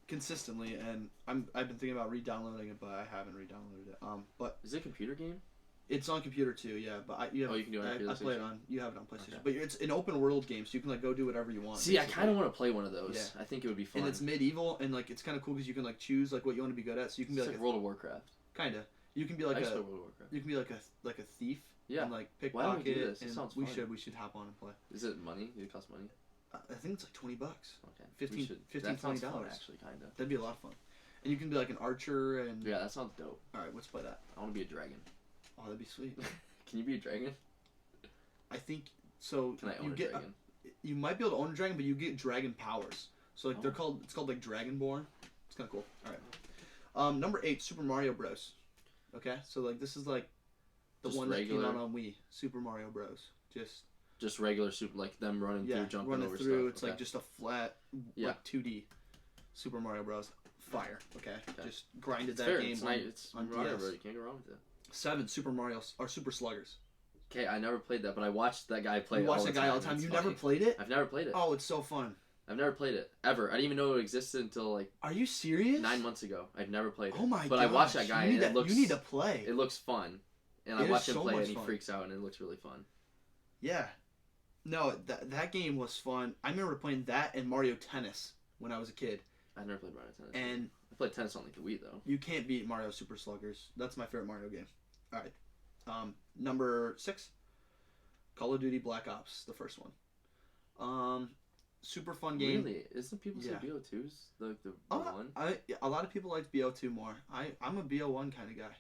consistently. And I've been thinking about re-downloading it, but I haven't re-downloaded it. But is it a computer game? It's on computer too, yeah. But you can do it on PlayStation. I play it on. You have it on PlayStation, but it's an open world game, so you can like go do whatever you want. See, basically. I kind of want to play one of those. Yeah. I think it would be fun. And it's medieval, and like it's kind of cool because you can like choose like what you want to be good at. So you can be like World of Warcraft. Kinda. You can be like World of Warcraft. You can be like a thief. Yeah. And like pickpocket. Why don't we do this? It sounds fun. We should hop on and play. Is it money? Does it cost money? I think it's like $20. Okay. $15, $20. Fun, actually, kinda. That'd be a lot of fun. And you can be like an archer and. Yeah, that sounds dope. All right, let's play that. I want to be a dragon. Oh, that'd be sweet. Can you be a dragon? I think so. Can I own a dragon? You might be able to own a dragon, but you get dragon powers. So like it's called like Dragonborn. It's kind of cool. All right. Number 8, Super Mario Bros. Okay, so like this is like the one that came out on Wii, Super Mario Bros. Just regular super, like them running through, jumping over stuff. It's like just a flat, like 2D Super Mario Bros. Fire. Okay. Just grinded that game. It's on Mario Bros. You can't go wrong with it. 7, Super Mario or Super Sluggers. Okay, I never played that, but I watched that guy play. You watched that guy all the time. You never played it? I've never played it. Oh, it's so fun. I've never played it ever. I didn't even know it existed until like. Are you serious? 9 months ago. I've never played it. Oh my god! But I watched that guy. You need to play. It looks fun, and I watched him play, and he freaks out, and it looks really fun. Yeah, no, that game was fun. I remember playing that and Mario Tennis when I was a kid. I've never played Mario Tennis. And I played tennis on like the Wii though. You can't beat Mario Super Sluggers. That's my favorite Mario game. All right, number 6, Call of Duty Black Ops, the first one. Super fun game. Really? Isn't people say BO2's the one? A lot of people like BO2 more. I'm a BO1 kind of guy.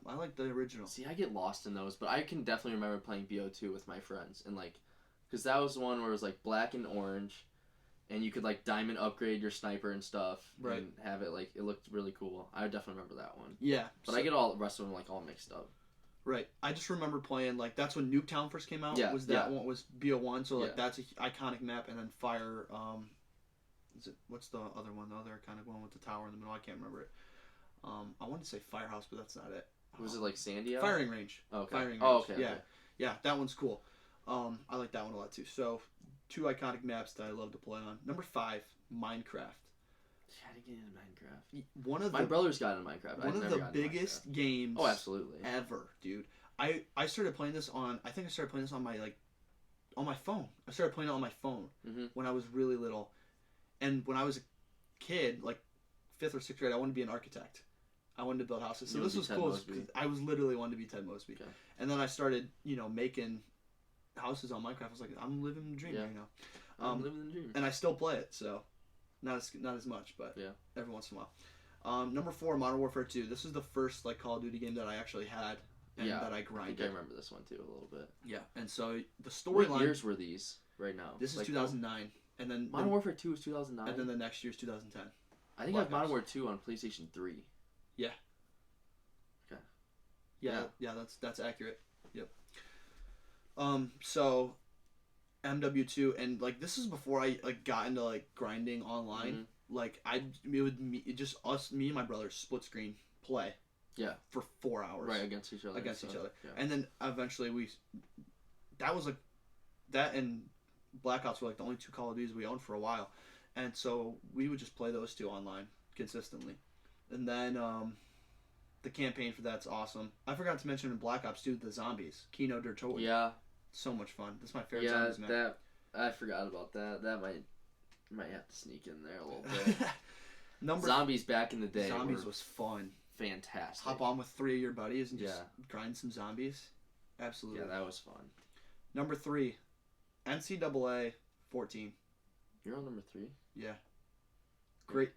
I like the original. See, I get lost in those, but I can definitely remember playing BO2 with my friends and like, because that was the one where it was like black and orange, and you could like diamond upgrade your sniper and stuff, right? And have it like it looked really cool. I definitely remember that one. Yeah, but I get all the rest of them like all mixed up. Right. I just remember playing, like, that's when Nuketown first came out. Yeah. One was BO1, so, like, that's an iconic map. And then Fire, what's the other one? The other kind of one with the tower in the middle. I can't remember it. I wanted to say Firehouse, but that's not it. Was it like Sandy out? Firing range. Oh, okay. Firing range. Oh, okay. Yeah, okay. yeah, that one's cool. I like that one a lot too. So, 2 iconic maps that I love to play on. Number 5, Minecraft. Yeah, I didn't get into Minecraft. My brother's got into Minecraft. One of the biggest games. Oh, absolutely. Ever, dude. I started playing this on. I think I started playing this on my on my phone. I started playing it on my phone when I was really little, and when I was a kid, like 5th or 6th grade, I wanted to be an architect. I wanted to build houses. So this was cool. I was literally wanted to be Ted Mosby. Okay. And then I started, making houses on Minecraft. I was like, I'm living the dream right now. I'm living the dream. And I still play it, so not as much, but every once in a while. Number 4, Modern Warfare 2. This is the first Call of Duty game that I actually had and that I grinded. I think I remember this one too a little bit. Yeah, and so the storyline. What years were these right now? This is 2009, and then Modern Warfare 2 was 2009, and then the next year's 2010. I think I have Modern Warfare 2 on PlayStation 3. Yeah. Okay. Yeah, that's accurate. Yep. So MW2, and this is before I got into grinding online. Me and my brother split screen play. Yeah. For 4 hours. Right, against each other. Yeah. And then eventually that and Black Ops were the only 2 Call of Duties we owned for a while. And so we would just play those 2 online consistently. And then the campaign for that's awesome. I forgot to mention in Black Ops 2 the zombies. Kino der Toten. Yeah. So much fun. That's my favorite zombies map. Yeah, I forgot about that. That might have to sneak in there a little bit. Zombies back in the day. Zombies was fun. Fantastic. Hop on with 3 of your buddies and just grind some zombies. Absolutely. Yeah, that was fun. Number 3, NCAA 14. You're on number 3? Yeah. Great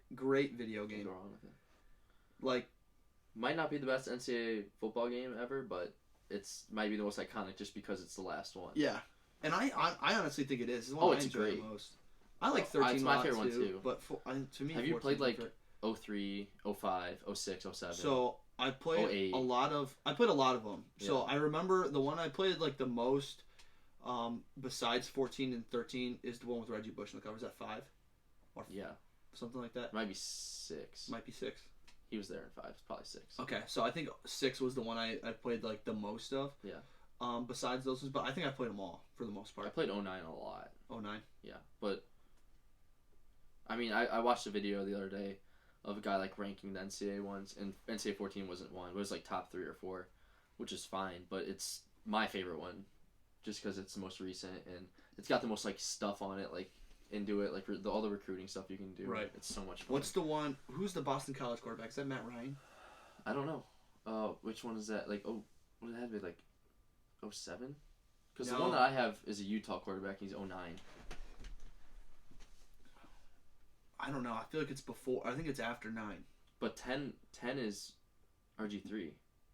video game. Can't go wrong with it. Might not be the best NCAA football game ever, but might be the most iconic just because it's the last one. Yeah. And I honestly think it is. It's the one I enjoy great. The most. I like 13 it's my favorite one too. But to me, have you played 03, 05, 06, 07? So I played a lot of them. Yeah. So I remember the one I played the most, besides 14 and 13, is the one with Reggie Bush in the cover. Is that 5? Or something like that. Might be 6. Might be 6. He was there in 5. It's probably 6. Okay, so I think 6 was the one I played the most of. Yeah. Besides those, but I think I played them all for the most part. I played 09 a lot. 09. Yeah, but I mean, I watched a video the other day of a guy ranking the NCAA ones, and NCAA 14 wasn't one. It was top 3 or 4, which is fine. But it's my favorite one, just because it's the most recent and it's got the most stuff on it, into it, all the recruiting stuff you can do. Right. It's so much fun. What's the one? Who's the Boston College quarterback? Is that Matt Ryan? I don't know. Which one is that? What did it have to be 07? Because the one that I have is a Utah quarterback. He's 09. I don't know. I feel like it's before. I think it's after 9. But 10 is RG3.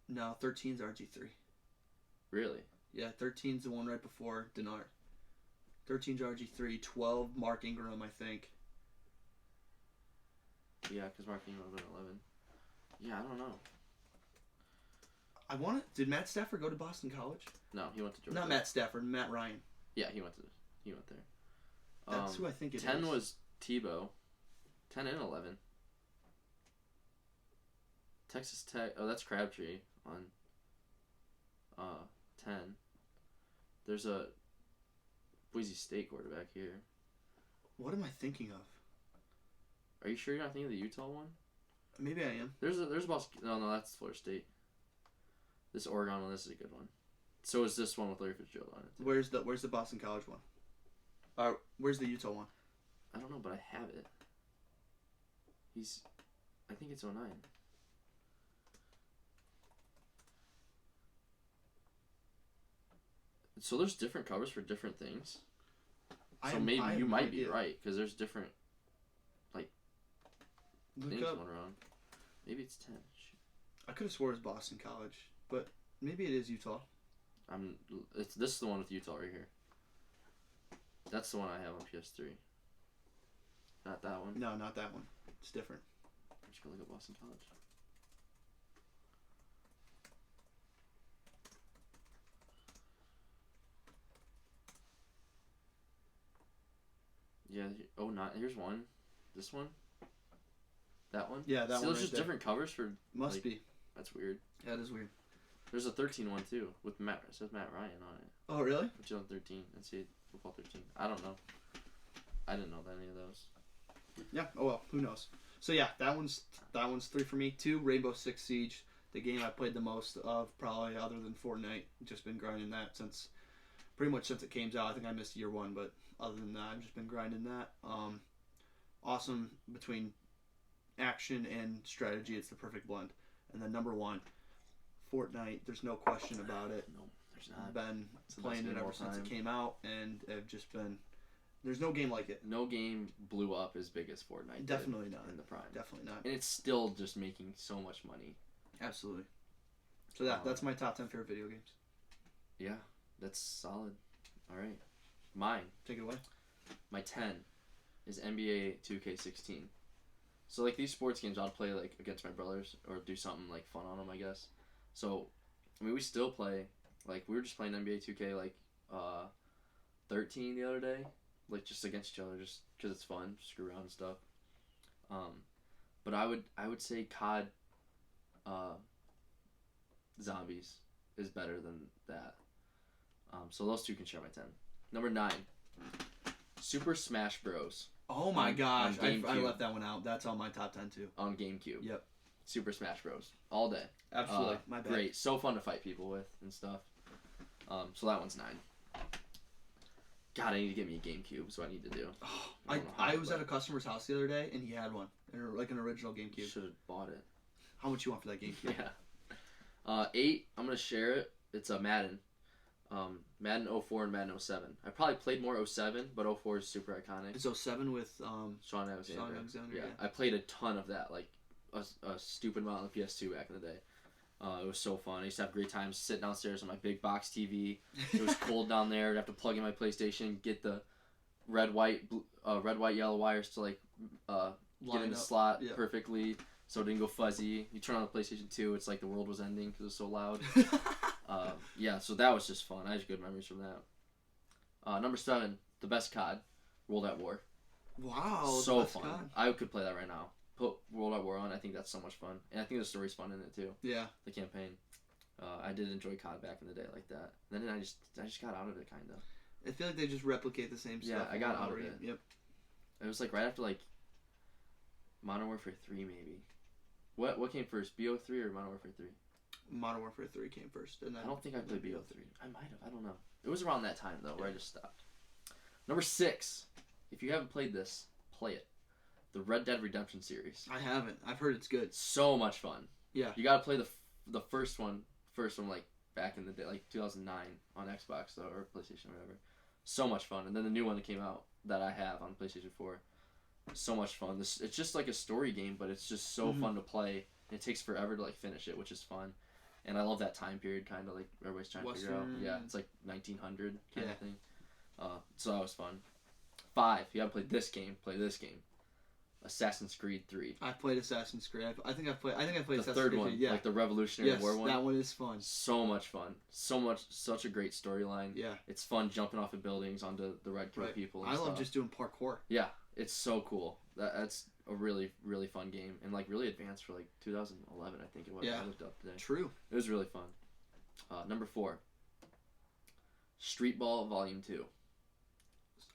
No, 13's RG3. Really? Yeah, 13's the one right before Denard. 13's RG3, 12 Mark Ingram, I think. Yeah, because Mark Ingram was 11. Yeah, I don't know. Did Matt Stafford go to Boston College? No, he went to Georgia. Not Matt Stafford, Matt Ryan. Yeah, he went there. That's who I think it 10 is. 10 was Tebow. 10 and 11. Texas Tech. Oh, that's Crabtree on 10. There's a Boise State quarterback here. What am I thinking of? Are you sure you're not thinking of the Utah one? Maybe I am. There's Boston. No, that's Florida State. This Oregon one, this is a good one. So is this one with Larry Fitzgerald on it? Too. Where's the Boston College one? Where's the Utah one? I don't know, but I have it. I think it's 09. So there's different covers for different things. So maybe you might be right, because there's different things going around. Maybe it's 10. I could have swore it was Boston College, but maybe it is Utah. This is the one with Utah right here. That's the one I have on PS3. Not that one. No, not that one. It's different. I'm just gonna look at Boston College. Yeah, 09. Here's one. This one. That one. Yeah, that one. There's just different covers for. Must be. That's weird. Yeah, it is weird. There's a 13 one too with Matt. It says Matt Ryan on it. Oh really? 2013. NCAA football 13. I don't know. I didn't know that any of those. Yeah. Oh well. Who knows? So yeah, that one's 3 for me. 2, Rainbow Six Siege, the game I played the most of probably other than Fortnite. Just been grinding that since it came out. I think I missed year 1, but other than that, I've just been grinding that. Awesome between action and strategy. It's the perfect blend. And then number 1, Fortnite. There's no question about it. No, there's not. I've been playing it ever since it came out, and I've just been. There's no game like it. No game blew up as big as Fortnite. Definitely not in the prime. Definitely not. And it's still just making so much money. Absolutely. So that's my top 10 favorite video games. Yeah, that's solid. All right, mine. Take it away. My 10 is NBA 2K16. So like these sports games, I'll play like against my brothers or do something like fun on them, I guess. So, I mean, we still play. Like we were just playing NBA 2K like 13 the other day, like just against each other, just because it's fun, screw around and stuff. But I would say COD Zombies is better than that. So those two can share my 10. Number 9, Super Smash Bros. Oh my gosh, I left that one out. That's on my top 10 too. On GameCube. Yep. Super Smash Bros. All day. Absolutely. My bad. Great. So fun to fight people with and stuff. So that one's 9. God, I need to get me a GameCube. So I need to do. I was at a customer's house the other day and he had one, like an original GameCube. Should have bought it. How much you want for that GameCube? Yeah. 8. I'm gonna share it. It's a Madden. Madden 04 and Madden 07. I probably played more 07, but 04 is super iconic. It's 07 with Sean Alexander. Yeah. I played a ton of that, like a stupid amount on the PS2 back in the day. It was so fun. I used to have great times sitting downstairs on my big box TV. It was cold down there. I'd have to plug in my PlayStation, get the red, white, yellow wires to like get in the slot perfectly so it didn't go fuzzy. You turn on the PlayStation 2, it's like the world was ending because it was so loud. So that was just fun. I have good memories from that. Number 7, the best COD, World at War. Wow, so fun. COD. I could play that right now. Put World at War on. I think that's so much fun, and I think the story's fun in it too. Yeah. The campaign. I did enjoy COD back in the day like that. And then I just got out of it kind of. I feel like they just replicate the same stuff. Yeah, I got out of it. Yep. It was like right after like Modern Warfare 3 maybe. What came first, BO3 or Modern Warfare 3? Modern Warfare 3 came first, and then I don't think I played BO3. I might have. I don't know. It was around that time though where I just stopped. Number 6. If you haven't played this, play it. The Red Dead Redemption series. I haven't. I've heard it's good. So much fun. Yeah. You gotta play the first one like back in the day, like 2009 on Xbox or PlayStation or whatever. So much fun. And then the new one that came out that I have on PlayStation 4. So much fun. It's just like a story game, but it's just so fun to play. It takes forever to like finish it, which is fun. And I love that time period, kind of like everybody's trying to figure out. Yeah, it's like 1900 kind of thing. So that was fun. 5. You gotta play this game. Assassin's Creed 3. I played Assassin's Creed. I think I played the Assassin's third Creed. one, Yeah. like the Revolutionary War one. That one is fun. So much fun. Such a great storyline. Yeah. It's fun jumping off of buildings onto the Red Kill people. And I love just doing parkour. Yeah, it's so cool. That's a really, really fun game and like really advanced for like 2011, I think it was. Yeah. I looked up today. True. It was really fun. Number 4. Street Ball Volume 2.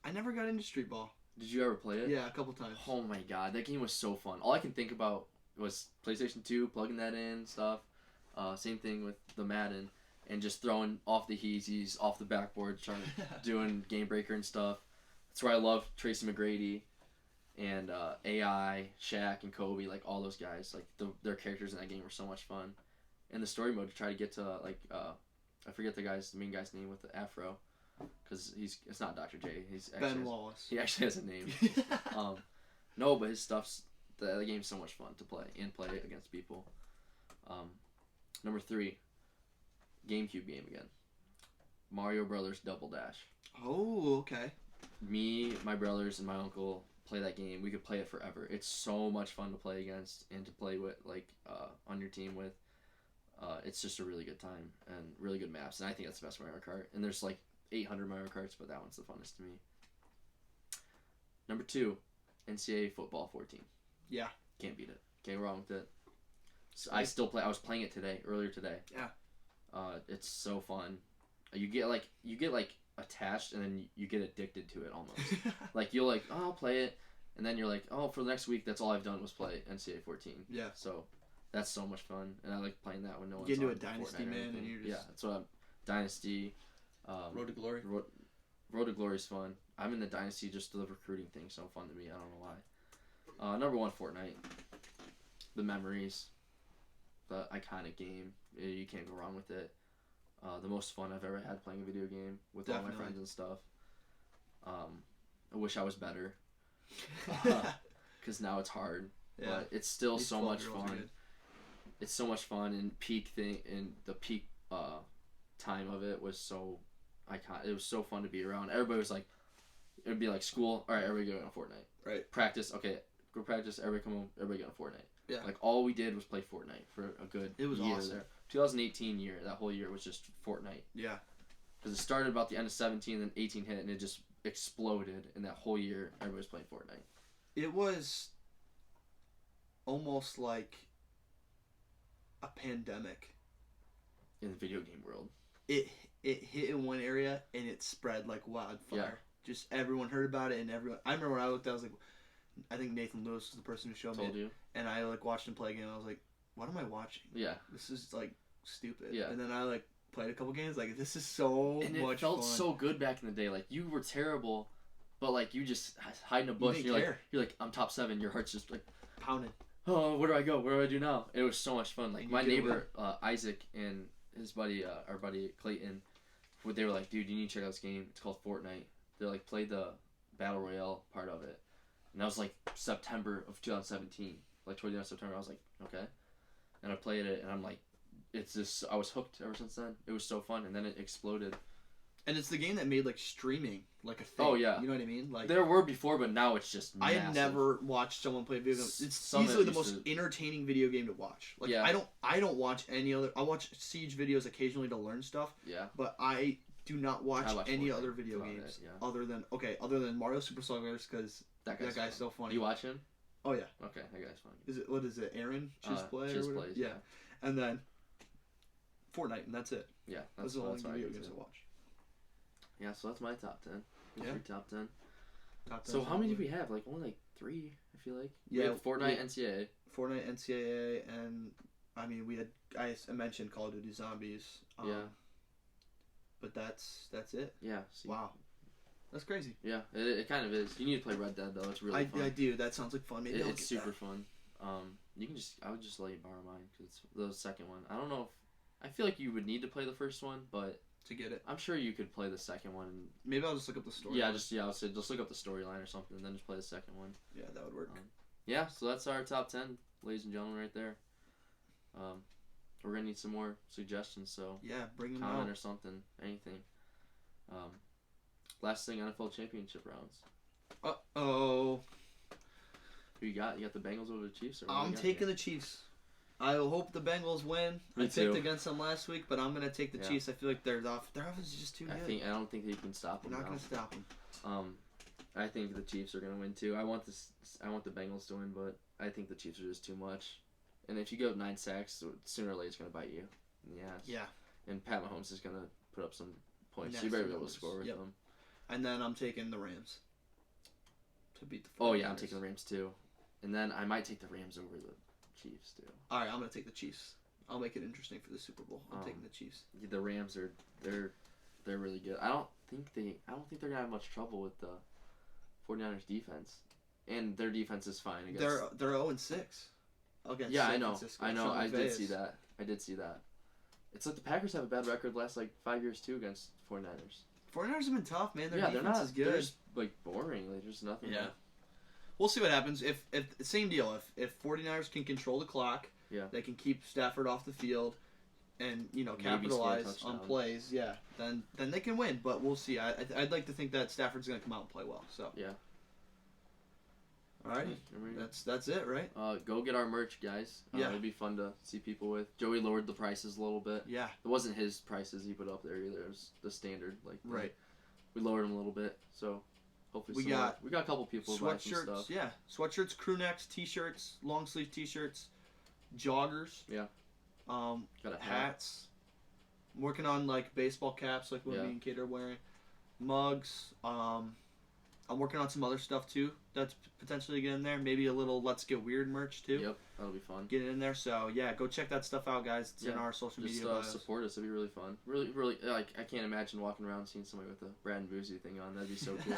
I never got into Street Ball. Did you ever play it? Yeah, a couple times. Oh my god, that game was so fun. All I can think about was PlayStation 2, plugging that in, stuff. Same thing with the Madden, and just throwing off the heezies, off the backboard, doing Game Breaker and stuff. That's where I love Tracy McGrady and AI, Shaq, and Kobe, like all those guys. Like their characters in that game were so much fun. And the story mode to try to get to like I forget the main guy's name with the afro. Because it's not Dr. J. He's actually Ben Wallace. He actually has a name. No, but his stuff's the game's so much fun to play and play against people. Number 3, GameCube game again. Mario Brothers Double Dash. Oh, okay. Me, my brothers, and my uncle play that game. We could play it forever. It's so much fun to play against and to play with, like on your team with. It's just a really good time and really good maps, and I think that's the best Mario Kart. And there's like 800 Mario Karts, but that one's the funnest to me. Number 2, NCAA Football 14. Yeah. Can't beat it. Can't go wrong with it. So I still play. I was playing it earlier today. Yeah. It's so fun. You get like attached, and then you get addicted to it almost. Like you'll like, oh, I'll play it, and then you're like, oh, for the next week, that's all I've done was play NCAA 14. Yeah. So that's so much fun, and I like playing that when no one's get into on a Dynasty, Fortnite or man, anything. and you're just... Yeah, that's what I'm... Dynasty. Road to Glory. Road to Glory is fun. I'm in the Dynasty, just the recruiting thing so fun to me. I don't know why. Number 1, Fortnite. The memories. The iconic game. You can't go wrong with it. The most fun I've ever had playing a video game with all my friends and stuff. I wish I was better. Because now it's hard. Yeah. But it's still so much fun. It's so much fun, and the peak time of it was so iconic. It was so fun to be around. Everybody was like, it would be like school. All right, everybody go on Fortnite. Right. Practice. Okay, go practice. Everybody come home. Everybody go on Fortnite. Yeah. Like all we did was play Fortnite for a good year awesome. There. 2018 year. That whole year was just Fortnite. Yeah. Because it started about the end of 17, then 18 hit, and it just exploded. And that whole year, everybody was playing Fortnite. It was almost like a pandemic in the video game world. It hit in one area and it spread like wildfire. Yeah. Just everyone heard about it, and everyone. I remember when I looked, I was like, I think Nathan Lewis was the person who showed me it. And I like watched him play again. And I was like, what am I watching? Yeah, this is like stupid. Yeah, and then I like played a couple games. Like, this is so and much. It felt fun. so good back in the day. Like you were terrible, but like you just hide in a bush. And you're like I'm top 7. Your heart's just like pounding. Oh, where do I go? What do I do now? It was so much fun. Like my neighbor Isaac and his buddy, our buddy Clayton, they were like, dude, you need to check out this game. It's called Fortnite. They like played the Battle Royale part of it. And that was like September of 2017. Like toward the end of September, I was like, okay. And I played it, and I'm like, I was hooked ever since then. It was so fun, and then it exploded. And it's the game that made like streaming like a thing. Oh yeah, you know what I mean? Like there were before, but now it's just massive. I never watched someone play video games. It's easily the most entertaining video game to watch. Like I don't watch any other. I watch Siege videos occasionally to learn stuff. Yeah. But I do not watch any other video games other than Mario Super Sluggers, because that guy's so funny. You watch him? Oh yeah. Okay, that guy's funny. What is it? Aaron Chisplay or whatever? Yeah. And then Fortnite, and that's it. Yeah, that's the only video games I watch. Yeah, so that's my top 10. Yeah. Top 10. So how many did we have? Like only like 3, I feel like. Yeah. We had Fortnite, NCAA. Fortnite, NCAA, and I mean I mentioned Call of Duty Zombies. Yeah. But that's it. Yeah. Wow. That's crazy. Yeah, it kind of is. You need to play Red Dead though. It's really fun. I do. That sounds like fun. Maybe it's super fun. I would just let you borrow mine because it's the second one. I don't know if I feel like you would need to play the first one, but to get it, I'm sure you could play the second one. Maybe I'll just look up the story. Yeah, I would say just look up the storyline or something, and then just play the second one. Yeah, that would work. Yeah, so that's our top 10, ladies and gentlemen, right there. We're gonna need some more suggestions, so yeah, bring them comment out. or something, anything. Last thing, NFL championship rounds. Uh-oh. Who you got? You got the Bengals over the Chiefs? Or I'm taking the Chiefs. I hope the Bengals win. Me too. I picked against them last week, but I'm gonna take the Chiefs. I feel like their offense is just too good. I don't think they can stop them. They're not gonna stop them. I think the Chiefs are gonna win too. I want the Bengals to win, but I think the Chiefs are just too much. And if you go 9 sacks, sooner or later it's gonna bite you in the ass. Yeah. And Pat Mahomes is gonna put up some points. You better be able to score with them. And then I'm taking the Rams to beat the 49ers. Oh yeah, I'm taking the Rams too. And then I might take the Rams over the Chiefs too. All right, I'm gonna take the Chiefs. I'll make it interesting for the Super Bowl. I'm taking the Chiefs. The Rams they're really good. I don't think they're gonna have much trouble with the 49ers defense, and their defense is fine against. They're 0-6 against. Yeah, San I know. Francisco. I know. I did see that. It's like the Packers have a bad record the last like 5 years too against 49ers. 49ers have been tough, man. Their defense they're not is good. They're just like boring. Like there's nothing. Yeah. We'll see what happens. If same deal. If 49ers can control the clock, they can keep Stafford off the field, and capitalize on plays. Yeah, then they can win. But we'll see. I'd like to think that Stafford's gonna come out and play well. So yeah. All right, that's it, right? Go get our merch, guys. It'd be fun to see people with. Joey lowered the prices a little bit. Yeah. It wasn't his prices he put up there either. It was the standard. Right. We lowered them a little bit, so hopefully we got a couple people buying some stuff. Yeah, sweatshirts, crew necks, t-shirts, long sleeve t-shirts, joggers. Yeah. Got a hat. Hats. I'm working on like baseball caps, like what me and Kate are wearing. Mugs. I'm working on some other stuff too. That's potentially getting there. Maybe a little Let's Get Weird merch too. Yep, that'll be fun. Get it in there. So yeah, go check that stuff out, guys. It's in our social media. Just support us. It'd be really fun. Really, really. Like I can't imagine walking around seeing somebody with a Brad Boosy thing on. That'd be so cool.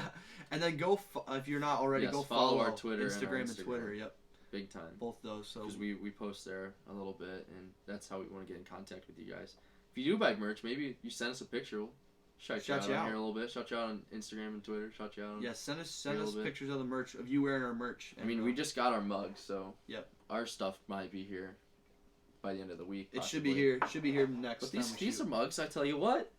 And then go if you're not already, go follow our Twitter, Instagram and Twitter. Yep. Big time. Both those. So because we post there a little bit, and that's how we want to get in contact with you guys. If you do buy merch, maybe you send us a picture. We'll shout you out on here a little bit. Shout you out on Instagram and Twitter. Shout you out. Send us pictures of the merch of you wearing our merch. I mean, we just got our mugs, so yep, our stuff might be here by the end of the week. It should be here. Should be here next. But these are mugs. I tell you what,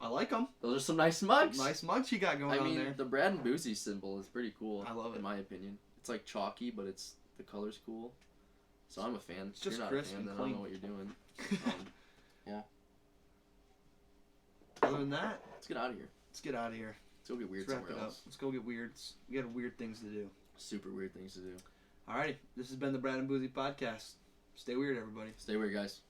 I like them. Those are some nice mugs. Nice mugs you got going on there. The Brad and Boosy symbol is pretty cool. I love it. In my opinion, it's like chalky, but the color's cool. So I'm a fan. It's just if you're not crisp a fan, and then clean. I don't know what you're doing. Yeah. Other than that, let's get out of here. Let's get out of here. Let's go get weird Let's wrap somewhere it up. else. Let's go get weird. We got weird things to do. Super weird things to do. Alrighty, this has been the Brad and Boozy podcast. Stay weird, everybody. Stay weird, guys.